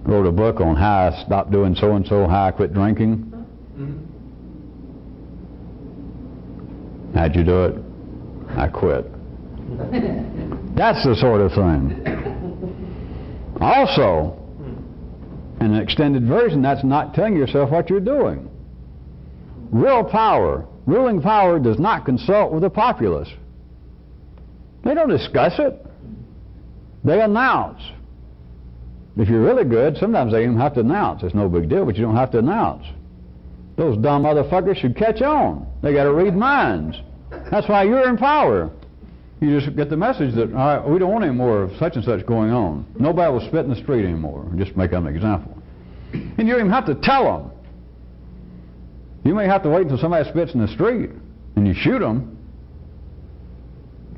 wrote a book on how I stopped doing so-and-so, how I quit drinking? How'd you do it? I quit. That's the sort of thing. Also, in an extended version, that's not telling yourself what you're doing. Real power, ruling power, does not consult with the populace. They don't discuss it. They announce. If you're really good, sometimes they even have to announce. It's no big deal, but you don't have to announce. Those dumb motherfuckers should catch on. They got to read minds. That's why you're in power. You just get the message that, all right, we don't want any more of such and such going on. Nobody will spit in the street anymore. Just make up an example. And you don't even have to tell them. You may have to wait until somebody spits in the street, and you shoot them,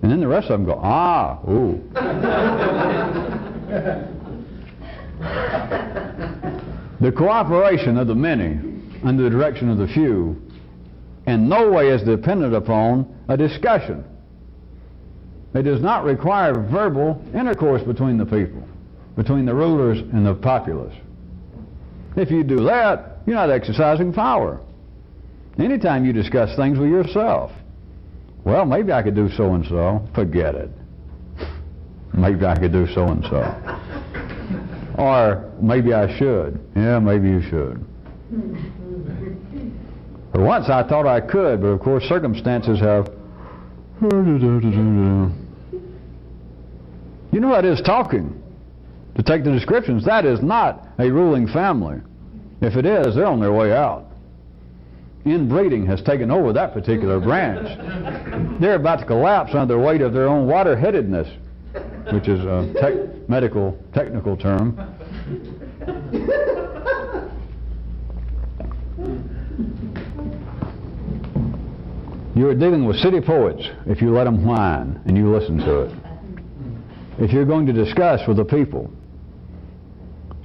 and then the rest of them go, ah, ooh. The cooperation of the many under the direction of the few in no way is dependent upon a discussion. It does not require verbal intercourse between the people, between the rulers and the populace. If you do that, you're not exercising power. Anytime you discuss things with yourself, well, maybe I could do so-and-so. Forget it. Maybe I could do so-and-so. Or maybe I should. Yeah, maybe you should. But once I thought I could, but of course circumstances have... You know what is talking? To take the descriptions, that is not a ruling family. If it is, they're on their way out. Inbreeding has taken over that particular branch. They're about to collapse under the weight of their own water-headedness, which is a technical term. You're dealing with city poets if you let them whine and you listen to it. If you're going to discuss with the people.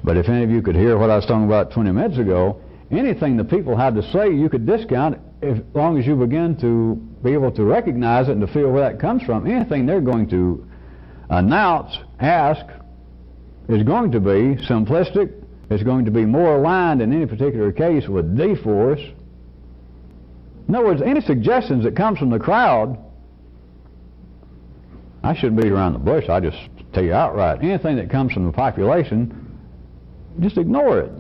But if any of you could hear what I was talking about 20 minutes ago, anything the people had to say you could discount as long as you begin to be able to recognize it and to feel where that comes from. Anything they're going to announce, ask, is going to be simplistic. It's going to be more aligned in any particular case with D-force. In other words, any suggestions that comes from the crowd, I shouldn't beat around the bush, I just tell you outright, anything that comes from the population, just ignore it.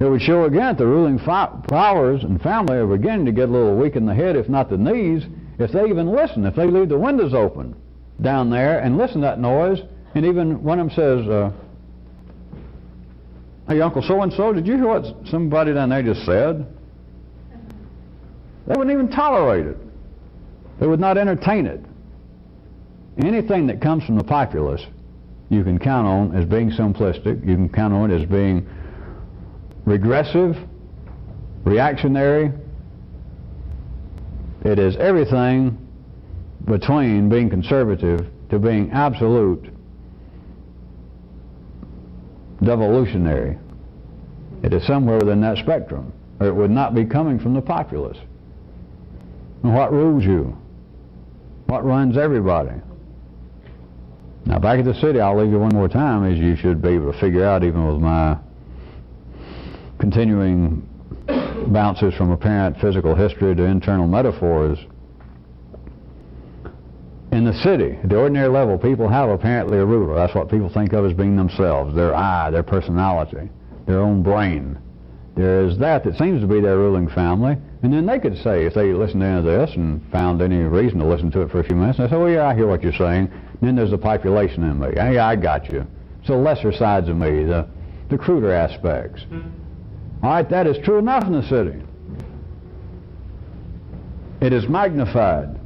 It would show again that the ruling powers and family are beginning to get a little weak in the head, if not the knees, if they even listen, if they leave the windows open down there and listen to that noise, and even one of them says, hey, Uncle so-and-so, did you hear what somebody down there just said? They wouldn't even tolerate it. They would not entertain it. Anything that comes from the populace, you can count on as being simplistic. You can count on it as being regressive, reactionary. It is everything between being conservative to being absolute devolutionary. It is somewhere within that spectrum, or it would not be coming from the populace. And what rules you? What runs everybody? Now back at the city, I'll leave you one more time, as you should be able to figure out, even with my continuing bounces from apparent physical history to internal metaphors. In the city, at the ordinary level, people have apparently a ruler. That's what people think of as being themselves, their I, their personality, their own brain. There is that seems to be their ruling family, and then they could say, if they listened to any of this and found any reason to listen to it for a few minutes, they say, well, yeah, I hear what you're saying. And then there's the population in me. Hey, I got you. It's the lesser sides of me, the cruder aspects. All right, that is true enough in the city. It is magnified.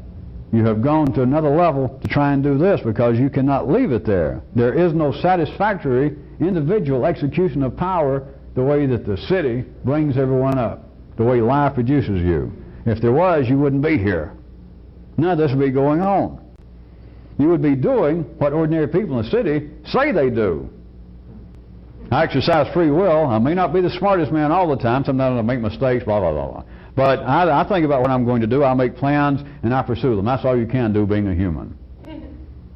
You have gone to another level to try and do this because you cannot leave it there. There is no satisfactory individual execution of power the way that the city brings everyone up, the way life produces you. If there was, you wouldn't be here. None of this would be going on. You would be doing what ordinary people in the city say they do. I exercise free will. I may not be the smartest man all the time. Sometimes I make mistakes, blah, blah, blah, blah. But I think about what I'm going to do. I make plans and I pursue them. That's all you can do being a human.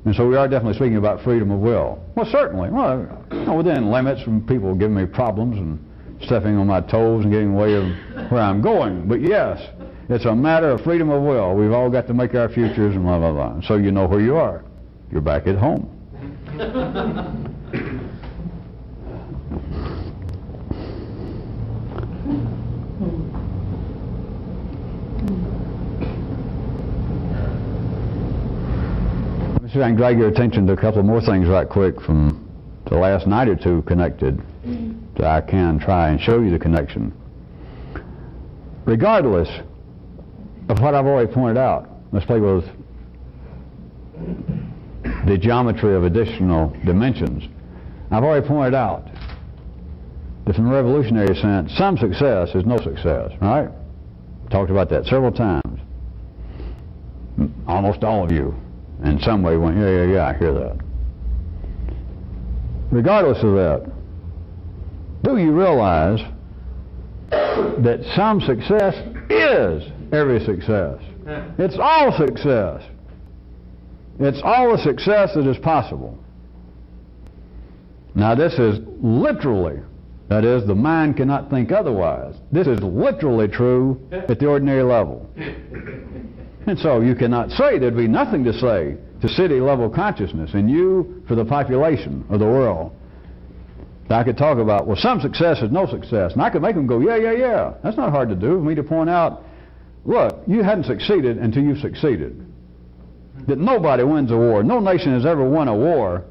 And so we are definitely speaking about freedom of will. Well, certainly. Well, within limits from people giving me problems and stepping on my toes and getting in the way of where I'm going. But yes, it's a matter of freedom of will. We've all got to make our futures and blah, blah, blah. So you know where you are. You're back at home. See if I can drag your attention to a couple more things right quick from the last night or two connected, so I can try and show you the connection. Regardless of what I've already pointed out, let's play with the geometry of additional dimensions. I've already pointed out that from a revolutionary sense, some success is no success, right? Talked about that several times. Almost all of you in some way went, yeah, I hear that. Regardless of that, do you realize that some success is every success? It's all success. It's all the success that is possible. Now this is literally, that is, the mind cannot think otherwise. This is literally true at the ordinary level. And so you cannot say there'd be nothing to say to city-level consciousness and you for the population of the world. I could talk about, well, some success is no success. And I could make them go, yeah. That's not hard to do for me to point out, look, you hadn't succeeded until you've succeeded. That nobody wins a war. No nation has ever won a war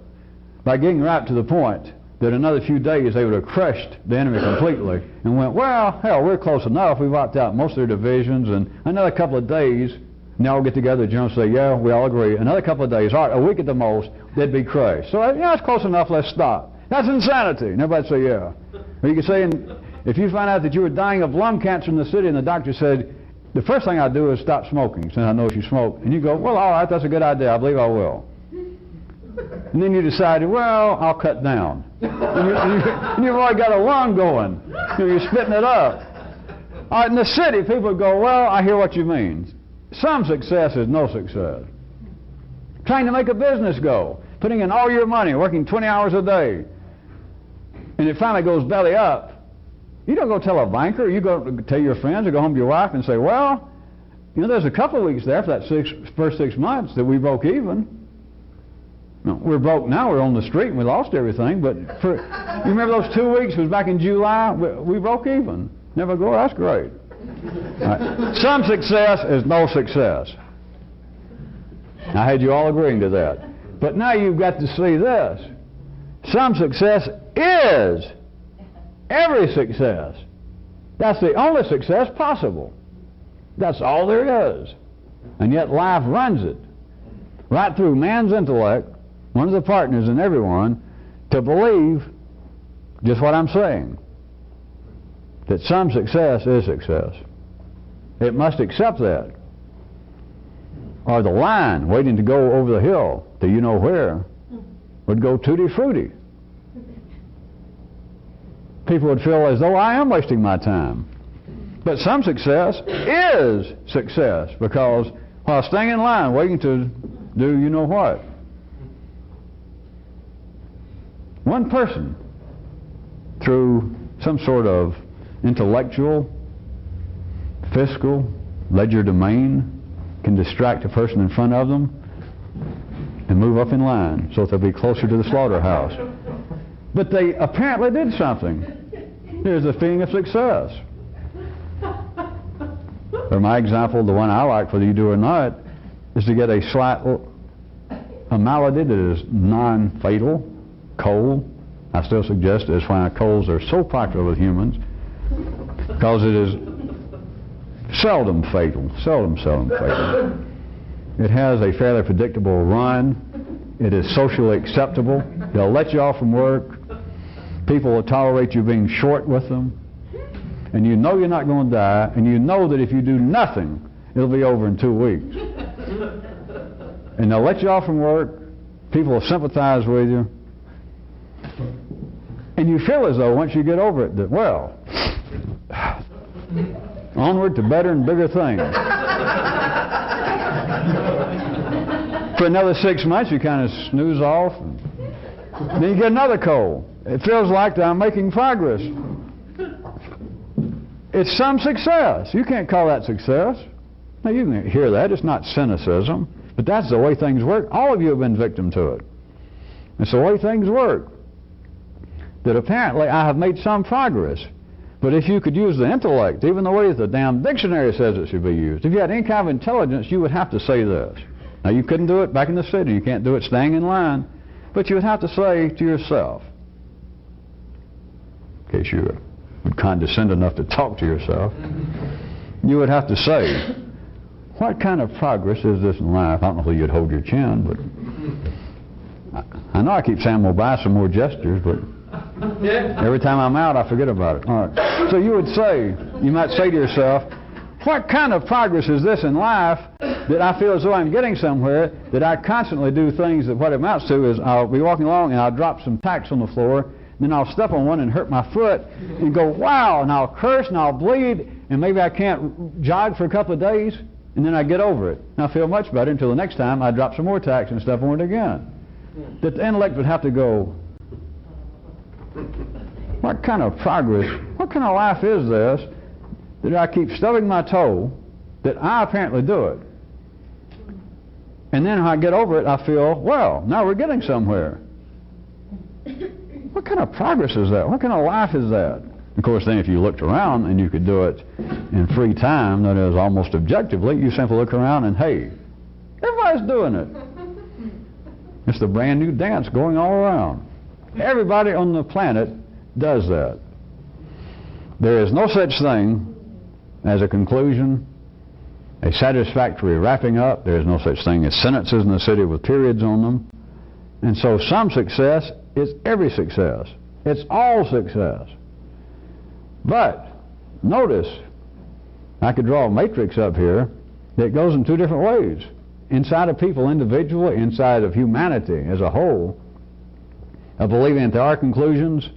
by getting right to the point that another few days they would have crushed the enemy completely and went, well, hell, we're close enough. We've wiped out most of their divisions, and another couple of days, now we'll get together, the generals say, yeah, we all agree. Another couple of days, all right, a week at the most, they'd be crushed. So, yeah, it's close enough, let's stop. That's insanity. And everybody'd say, yeah. Or you could say, if you find out that you were dying of lung cancer in the city and the doctor said, the first thing I'd do is stop smoking, since I know you smoke. And you go, well, all right, that's a good idea. I believe I will. And then you decided, well, I'll cut down. And you've already got a lung going. You're spitting it up. All right, in the city, people would go, well, I hear what you mean. Some success is no success. Trying to make a business go, putting in all your money, working 20 hours a day, and it finally goes belly up. You don't go tell a banker, you go tell your friends or go home to your wife and say, well, you know, there's a couple of weeks there for that first 6 months that we broke even. No, we're broke now, we're on the street and we lost everything, but you remember those 2 weeks, it was back in July, we broke even. Never go, that's great. Right. Some success is no success. I had you all agreeing to that. But now you've got to see this. Some success is every success. That's the only success possible. That's all there is. And yet life runs it right through man's intellect, one of the partners in everyone, to believe just what I'm saying, that some success is success. It must accept that. or the line waiting to go over the hill to you know where would go tutti frutti. People would feel as though I am wasting my time. But some success is success, because while staying in line waiting to do you know what, one person, through some sort of intellectual, fiscal, legerdemain, can distract a person in front of them and move up in line so that they'll be closer to the slaughterhouse. But they apparently did something. Here's the feeling of success. Or my example, the one I like, whether you do or not, is to get a malady that is non-fatal, cold. I still suggest it's why colds are so popular with humans, because it is seldom fatal. Seldom fatal. It has a fairly predictable run. It is socially acceptable. They'll let you off from work. People will tolerate you being short with them. And you know you're not going to die, and you know that if you do nothing, it'll be over in 2 weeks. And they'll let you off from work. People will sympathize with you. And you feel as though once you get over it that, well, onward to better and bigger things. For another 6 months you kind of snooze off, and then you get another cold. It feels like that I'm making progress. It's some success. You can't call that success. Now you can hear that. It's not cynicism, but that's the way things work. All of you have been victim to it. It's the way things work. That apparently I have made some progress. But if you could use the intellect, even the way the damn dictionary says it should be used, if you had any kind of intelligence, you would have to say this. Now you couldn't do it back in the city. You can't do it staying in line. But you would have to say to yourself, in case you would condescend enough to talk to yourself, you would have to say, what kind of progress is this in life? I don't know if you'd hold your chin, but I know I keep saying we'll buy some more gestures, but every time I'm out, I forget about it. All right. So you would say, you might say to yourself, what kind of progress is this in life that I feel as though I'm getting somewhere, that I constantly do things that what it amounts to is I'll be walking along and I'll drop some tacks on the floor, then I'll step on one and hurt my foot and go, wow, and I'll curse and I'll bleed, and maybe I can't jog for a couple of days, and then I get over it. And I feel much better until the next time I drop some more tacks and step on it again. That the intellect would have to go, what kind of progress, what kind of life is this that I keep stubbing my toe, that I apparently do it. And then when I get over it, I feel, well, now we're getting somewhere. What kind of progress is that? What kind of life is that? Of course, then if you looked around and you could do it in free time, that is almost objectively, you simply look around and, hey, everybody's doing it. It's the brand new dance going all around. Everybody on the planet does that. There is no such thing as a conclusion, a satisfactory wrapping up. There is no such thing as sentences in the city with periods on them. And so some success is every success. It's all success. But notice, I could draw a matrix up here that goes in two different ways. Inside of people individually, inside of humanity as a whole, of believing that there are conclusions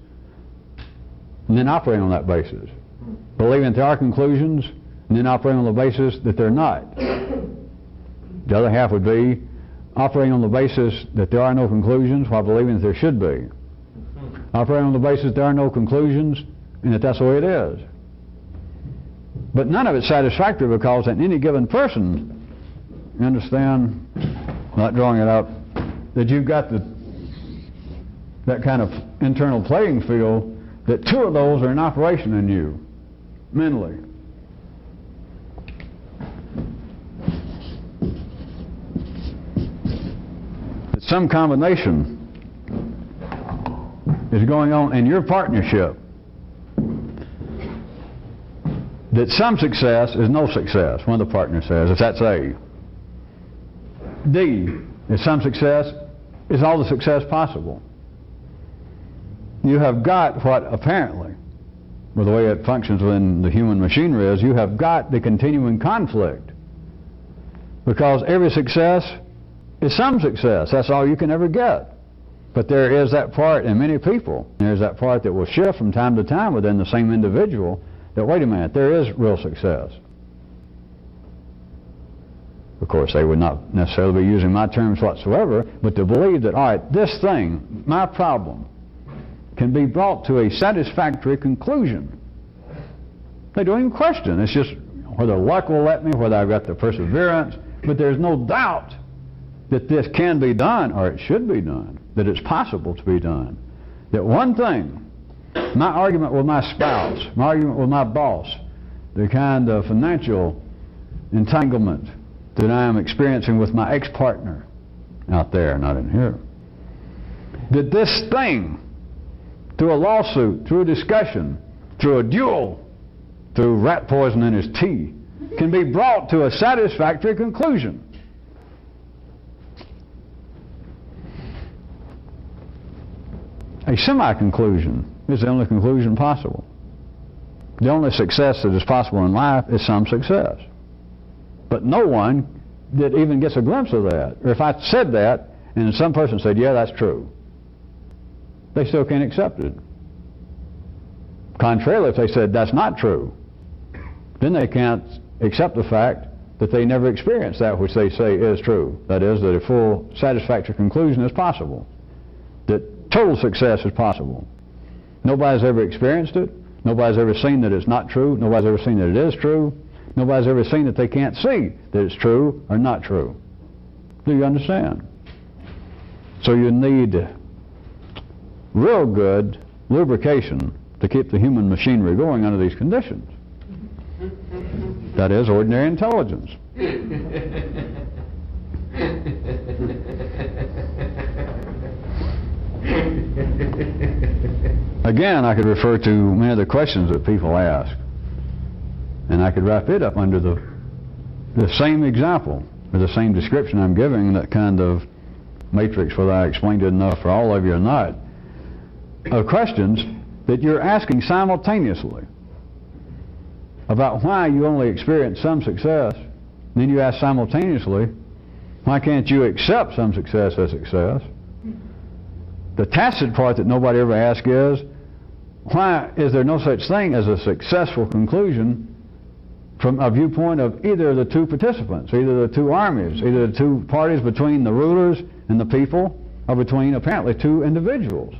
and then operating on that basis. Believing that there are conclusions and then operating on the basis that they're not. The other half would be operating on the basis that there are no conclusions while believing that there should be. Operating on the basis that there are no conclusions and that that's the way it is. But none of it's satisfactory, because in any given person, you understand, not drawing it up, that you've got that kind of internal playing field, that two of those are in operation in you, mentally. That some combination is going on in your partnership, that some success is no success, one of the partners says, if that's A. D, if some success is all the success possible. You have got what apparently, with the way it functions within the human machinery, is you have got the continuing conflict Because every success is some success. That's all you can ever get. But there is that part in many people. There's that part that will shift from time to time within the same individual that, wait a minute, there is real success. Of course, they would not necessarily be using my terms whatsoever, but to believe that, all right, this thing, my problem, can be brought to a satisfactory conclusion. They don't even question. It's just whether luck will let me, whether I've got the perseverance, but there's no doubt that this can be done, or it should be done, that it's possible to be done. That one thing, my argument with my spouse, my argument with my boss, the kind of financial entanglement that I am experiencing with my ex-partner out there, not in here, that this thing, through a lawsuit, through a discussion, through a duel, through rat poison in his tea, can be brought to a satisfactory conclusion. A semi-conclusion is the only conclusion possible. The only success that is possible in life is some success. But no one that even gets a glimpse of that. Or if I said that, and some person said, yeah, that's true, they still can't accept it. Contrarily, if they said that's not true, then they can't accept the fact that they never experienced that which they say is true. That is, that a full satisfactory conclusion is possible. That total success is possible. Nobody's ever experienced it. Nobody's ever seen that it's not true. Nobody's ever seen that it is true. Nobody's ever seen that they can't see that it's true or not true. Do you understand? So you need real good lubrication to keep the human machinery going under these conditions. That is ordinary intelligence. Again, I could refer to many of the questions that people ask, and I could wrap it up under the same example, or the same description I'm giving, that kind of matrix, whether I explained it enough for all of you or not, of questions that you're asking simultaneously about why you only experience some success. Then you ask simultaneously, why can't you accept some success as success? The tacit part that nobody ever asks is, why is there no such thing as a successful conclusion from a viewpoint of either of the two participants, either the two armies, either the two parties between the rulers and the people, or between apparently two individuals?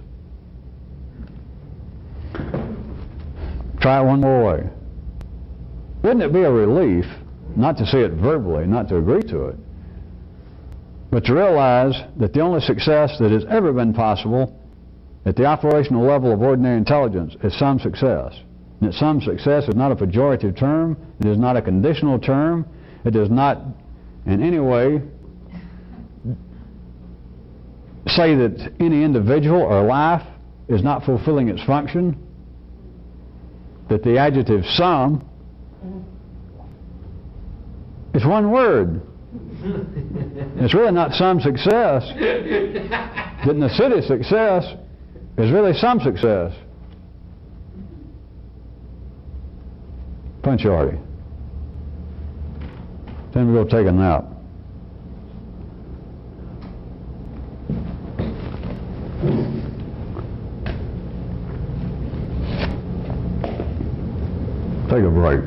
Try it one more way. Wouldn't it be a relief not to see it verbally, not to agree to it, but to realize that the only success that has ever been possible at the operational level of ordinary intelligence is some success? And that some success is not a pejorative term, it is not a conditional term, it does not in any way say that any individual or life is not fulfilling its function, that the adjective some is one word. It's really not some success. That in the city, success is really some success. Punch Artie. Then we go take a nap. Take a break.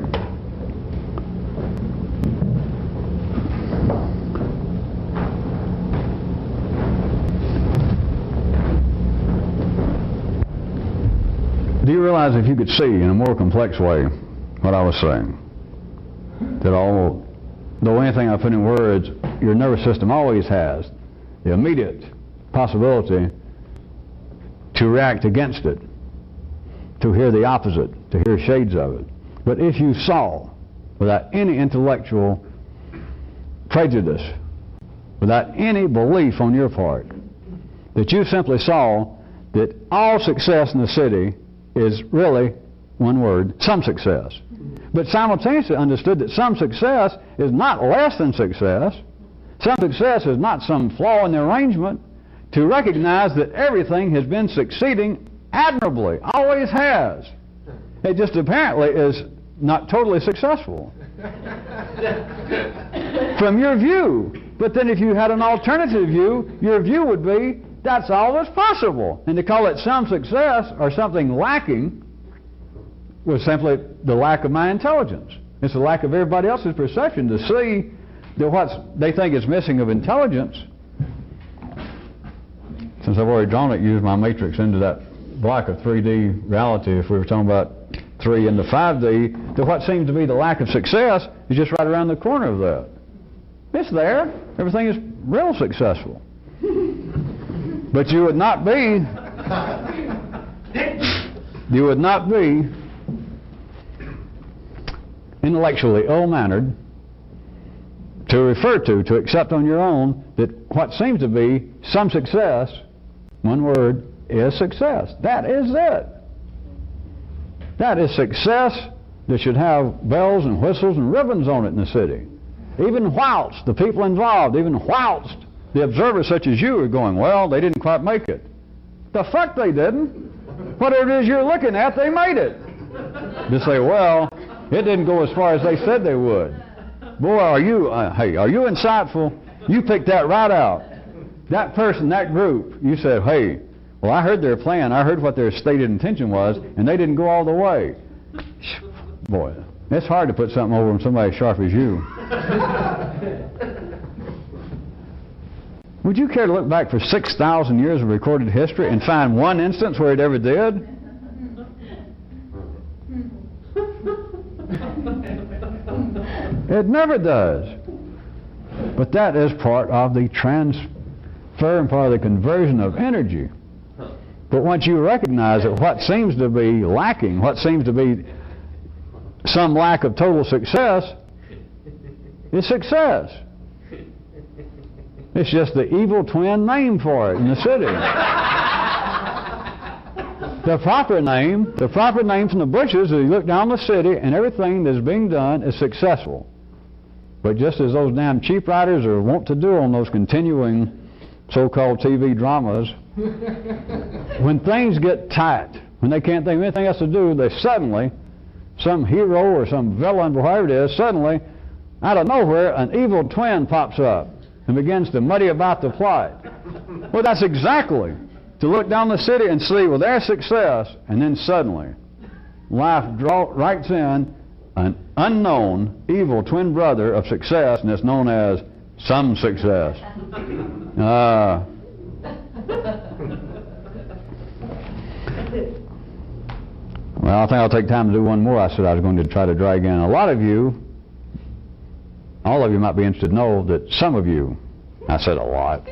Do you realize if you could see in a more complex way what I was saying, that though anything I put in words, your nervous system always has the immediate possibility to react against it, to hear the opposite, to hear shades of it. But if you saw, without any intellectual prejudice, without any belief on your part, that you simply saw that all success in the city is really, one word, some success, but simultaneously understood that some success is not less than success, some success is not some flaw in the arrangement, to recognize that everything has been succeeding admirably, always has. It just apparently is not totally successful. From your view. But then if you had an alternative view, your view would be, that's all that's possible. And to call it some success or something lacking was simply the lack of my intelligence. It's the lack of everybody else's perception to see that what they think is missing of intelligence. Since I've already drawn it, use my matrix into that block of 3D reality. If we were talking about 3 into 5D, that what seems to be the lack of success is just right around the corner of that. It's there. Everything is real successful. But you would not be intellectually ill-mannered to refer to accept on your own that what seems to be some success, one word, is success. That is it. That is success that should have bells and whistles and ribbons on it in the city. Even whilst the people involved, even whilst the observers such as you are going, well, they didn't quite make it. The fuck they didn't. Whatever it is you're looking at, they made it. To say, well, it didn't go as far as they said they would. Boy, are you insightful? You picked that right out. That person, that group, you said, hey, well, I heard their plan. I heard what their stated intention was, and they didn't go all the way. Boy, it's hard to put something over on somebody as sharp as you. Would you care to look back for 6,000 years of recorded history and find one instance where it ever did? It never does. But that is part of the transfer and part of the conversion of energy. But once you recognize that what seems to be lacking, what seems to be some lack of total success, is success. It's just the evil twin name for it in the city. The proper name from the bushes is you look down the city and everything that's being done is successful. But just as those damn cheap writers are wont to do on those continuing so-called TV dramas, when things get tight, when they can't think of anything else to do, they suddenly, some hero or some villain, whatever it is, suddenly, out of nowhere, an evil twin pops up and begins to muddy about the plot. Well, that's exactly to look down the city and see, well, there's success, and then suddenly, life writes in an unknown evil twin brother of success, and it's known as some success. Well, I think I'll take time to do one more. I said I was going to try to drag in. A lot of you, all of you might be interested to know that some of you, I said a lot,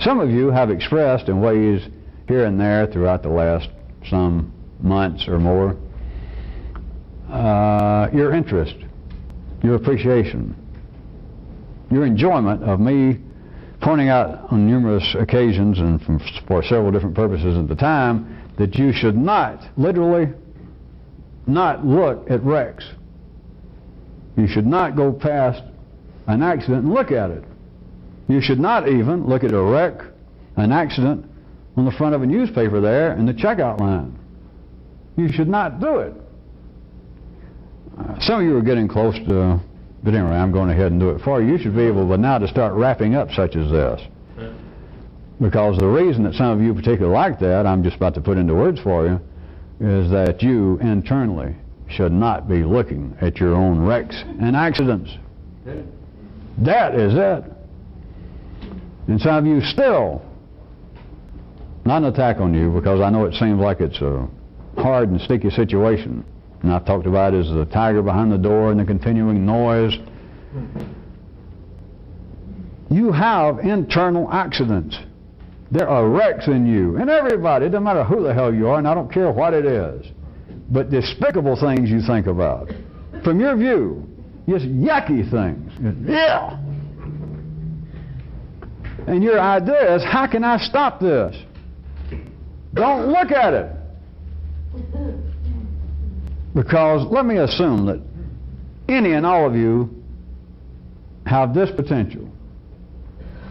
some of you have expressed in ways here and there throughout the last some months or more your interest, your appreciation, your enjoyment of me pointing out on numerous occasions and for several different purposes at the time that you should not, literally, not look at wrecks. You should not go past an accident and look at it. You should not even look at a wreck, an accident, on the front of a newspaper there in the checkout line. You should not do it. Some of you are getting close to, but anyway, I'm going ahead and do it for you. You should be able by now to start wrapping up such as this. Because the reason that some of you particularly like that, I'm just about to put into words for you, is that you internally should not be looking at your own wrecks and accidents. That is it. And some of you still, not an attack on you, because I know it seems like it's a hard and sticky situation. And I've talked about it as the tiger behind the door and the continuing noise. You have internal accidents. There are wrecks in you. And everybody, it doesn't matter who the hell you are, and I don't care what it is, but despicable things you think about. From your view, just yucky things. Yeah. And your idea is, how can I stop this? Don't look at it. Because let me assume that any and all of you have this potential,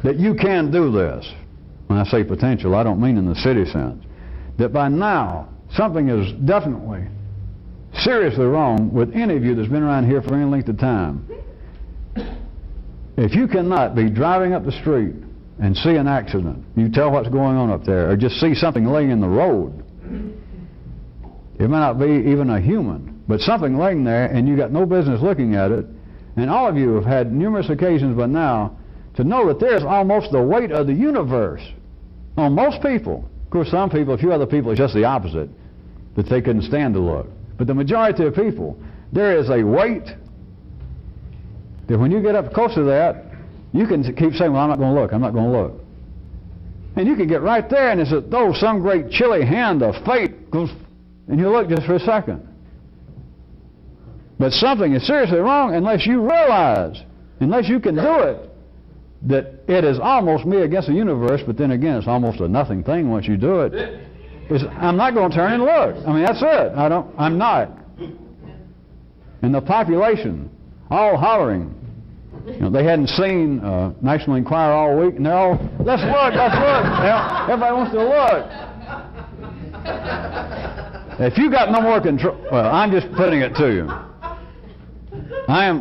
that you can do this. When I say potential, I don't mean in the city sense. That by now, something is definitely seriously wrong with any of you that's been around here for any length of time. If you cannot be driving up the street and see an accident, you tell what's going on up there, or just see something laying in the road. It may not be even a human, but something laying there and you got no business looking at it. And all of you have had numerous occasions by now to know that there's almost the weight of the universe on most people. Of course, some people, a few other people, it's just the opposite, that they couldn't stand to look. But the majority of people, there is a weight that when you get up close to that, you can keep saying, well, I'm not going to look, I'm not going to look. And you can get right there and it's as though some great chilly hand of fate goes, and you look just for a second. But something is seriously wrong unless you realize, unless you can do it, that it is almost me against the universe, but then again, it's almost a nothing thing once you do it. I'm not going to turn and look. I mean, that's it. I'm not. And the population, all hollering. You know, they hadn't seen National Enquirer all week, and they're all, let's look, let's look. You know, everybody wants to look. If you got no more control, well, I'm just putting it to you.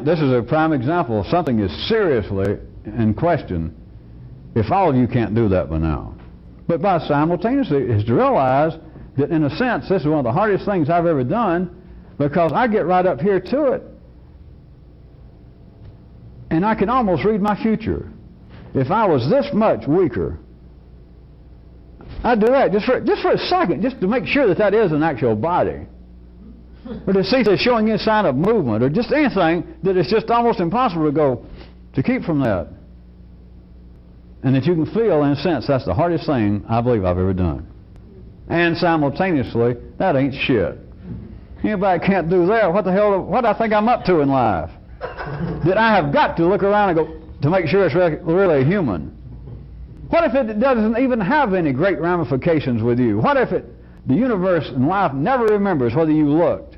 This is a prime example of something is seriously in question if all of you can't do that by now. But by simultaneously is to realize that in a sense this is one of the hardest things I've ever done, because I get right up here to it and I can almost read my future. If I was this much weaker, I'd do that just for a second, just to make sure that that is an actual body. Or to see if they're showing any sign of movement, or just anything that it's just almost impossible to keep from that. And that you can feel, in a sense, that's the hardest thing I believe I've ever done. And simultaneously, that ain't shit. Anybody can't do that. What the hell, what do I think I'm up to in life? That I have got to look around and go, to make sure it's really human. What if it doesn't even have any great ramifications with you? What if the universe and life never remembers whether you looked?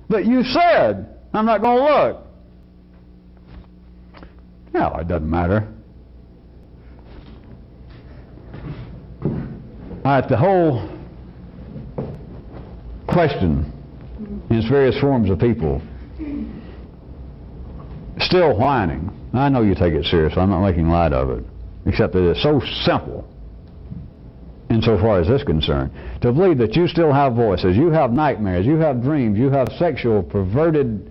But you said, I'm not going to look. No, it doesn't matter. All right, the whole question in its various forms of people still whining. I know you take it seriously. I'm not making light of it, except that it's so simple insofar as this is concerned. To believe that you still have voices, you have nightmares, you have dreams, you have sexual perverted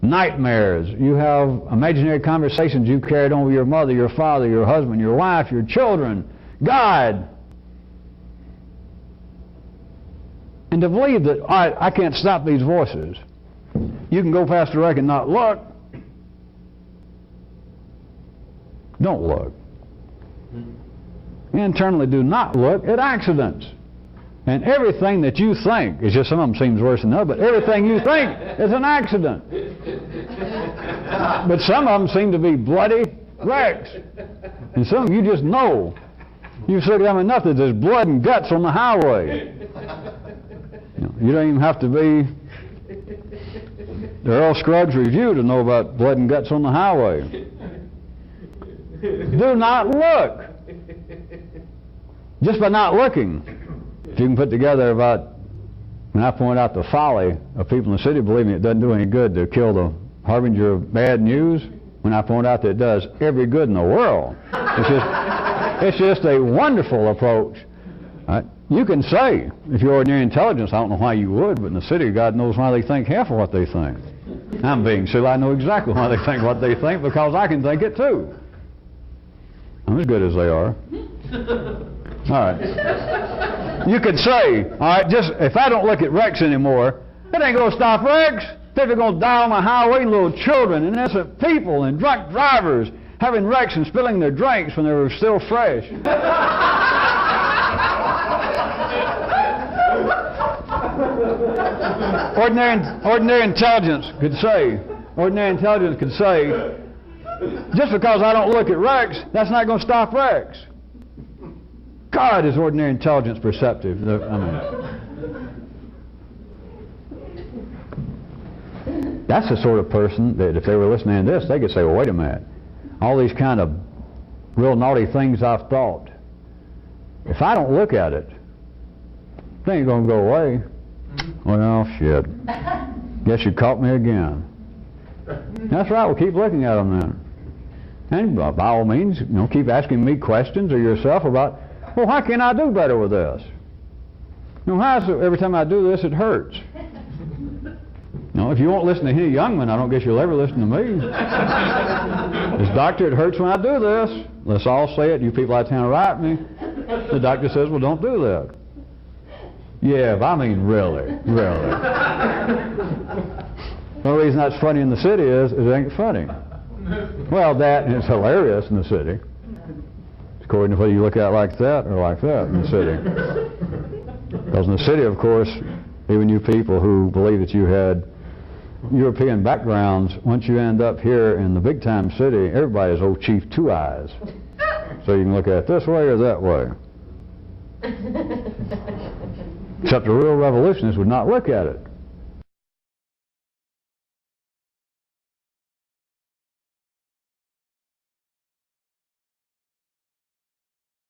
nightmares, you have imaginary conversations you carried on with your mother, your father, your husband, your wife, your children, God. And to believe that, all right, I can't stop these voices. You can go past the wreck and not look. Don't look. Internally do not look at accidents. And everything that you think, it's just some of them seems worse than others, but everything you think is an accident. But some of them seem to be bloody wrecks. And some of you just know. You've seen them enough that there's blood and guts on the highway. You don't even have to be the Earl Scruggs Review to know about blood and guts on the highway. Do not look. Just by not looking, if you can put together about, when I point out the folly of people in the city, believe me, it doesn't do any good to kill the harbinger of bad news. When I point out that it does every good in the world, it's just a wonderful approach. You can say, if you're ordinary intelligence, I don't know why you would, but in the city, God knows why they think half of what they think. I'm being silly. I know exactly why they think what they think, because I can think it too. I'm as good as they are. All right. You could say, all right, just if I don't look at wrecks anymore, it ain't going to stop wrecks. People are going to die on the highway, and little children, and innocent people, and drunk drivers having wrecks and spilling their drinks when they were still fresh. Ordinary intelligence could say, just because I don't look at wrecks, that's not going to stop wrecks. God, is ordinary intelligence perceptive. That's the sort of person that if they were listening to this, they could say, well, wait a minute. All these kind of real naughty things I've thought, if I don't look at it, they ain't going to go away. Well, shit. Guess you caught me again. That's right, we'll keep looking at them then. And by all means, keep asking me questions or yourself about, well, why can't I do better with this? How is it every time I do this it hurts? If you won't listen to Henny Youngman, I don't guess you'll ever listen to me. This doctor, it hurts when I do this. Let's all say it. You people out of town write me. The doctor says, well, don't do that. Yeah, but I mean really. The only reason that's funny in the city is it ain't funny. Well, that, and it's hilarious in the city. According to whether you look at it like that or like that in the city. Because in the city, of course, even you people who believe that you had European backgrounds, once you end up here in the big-time city, everybody's old Chief Two Eyes. So you can look at it this way or that way. Except the real revolutionists would not look at it.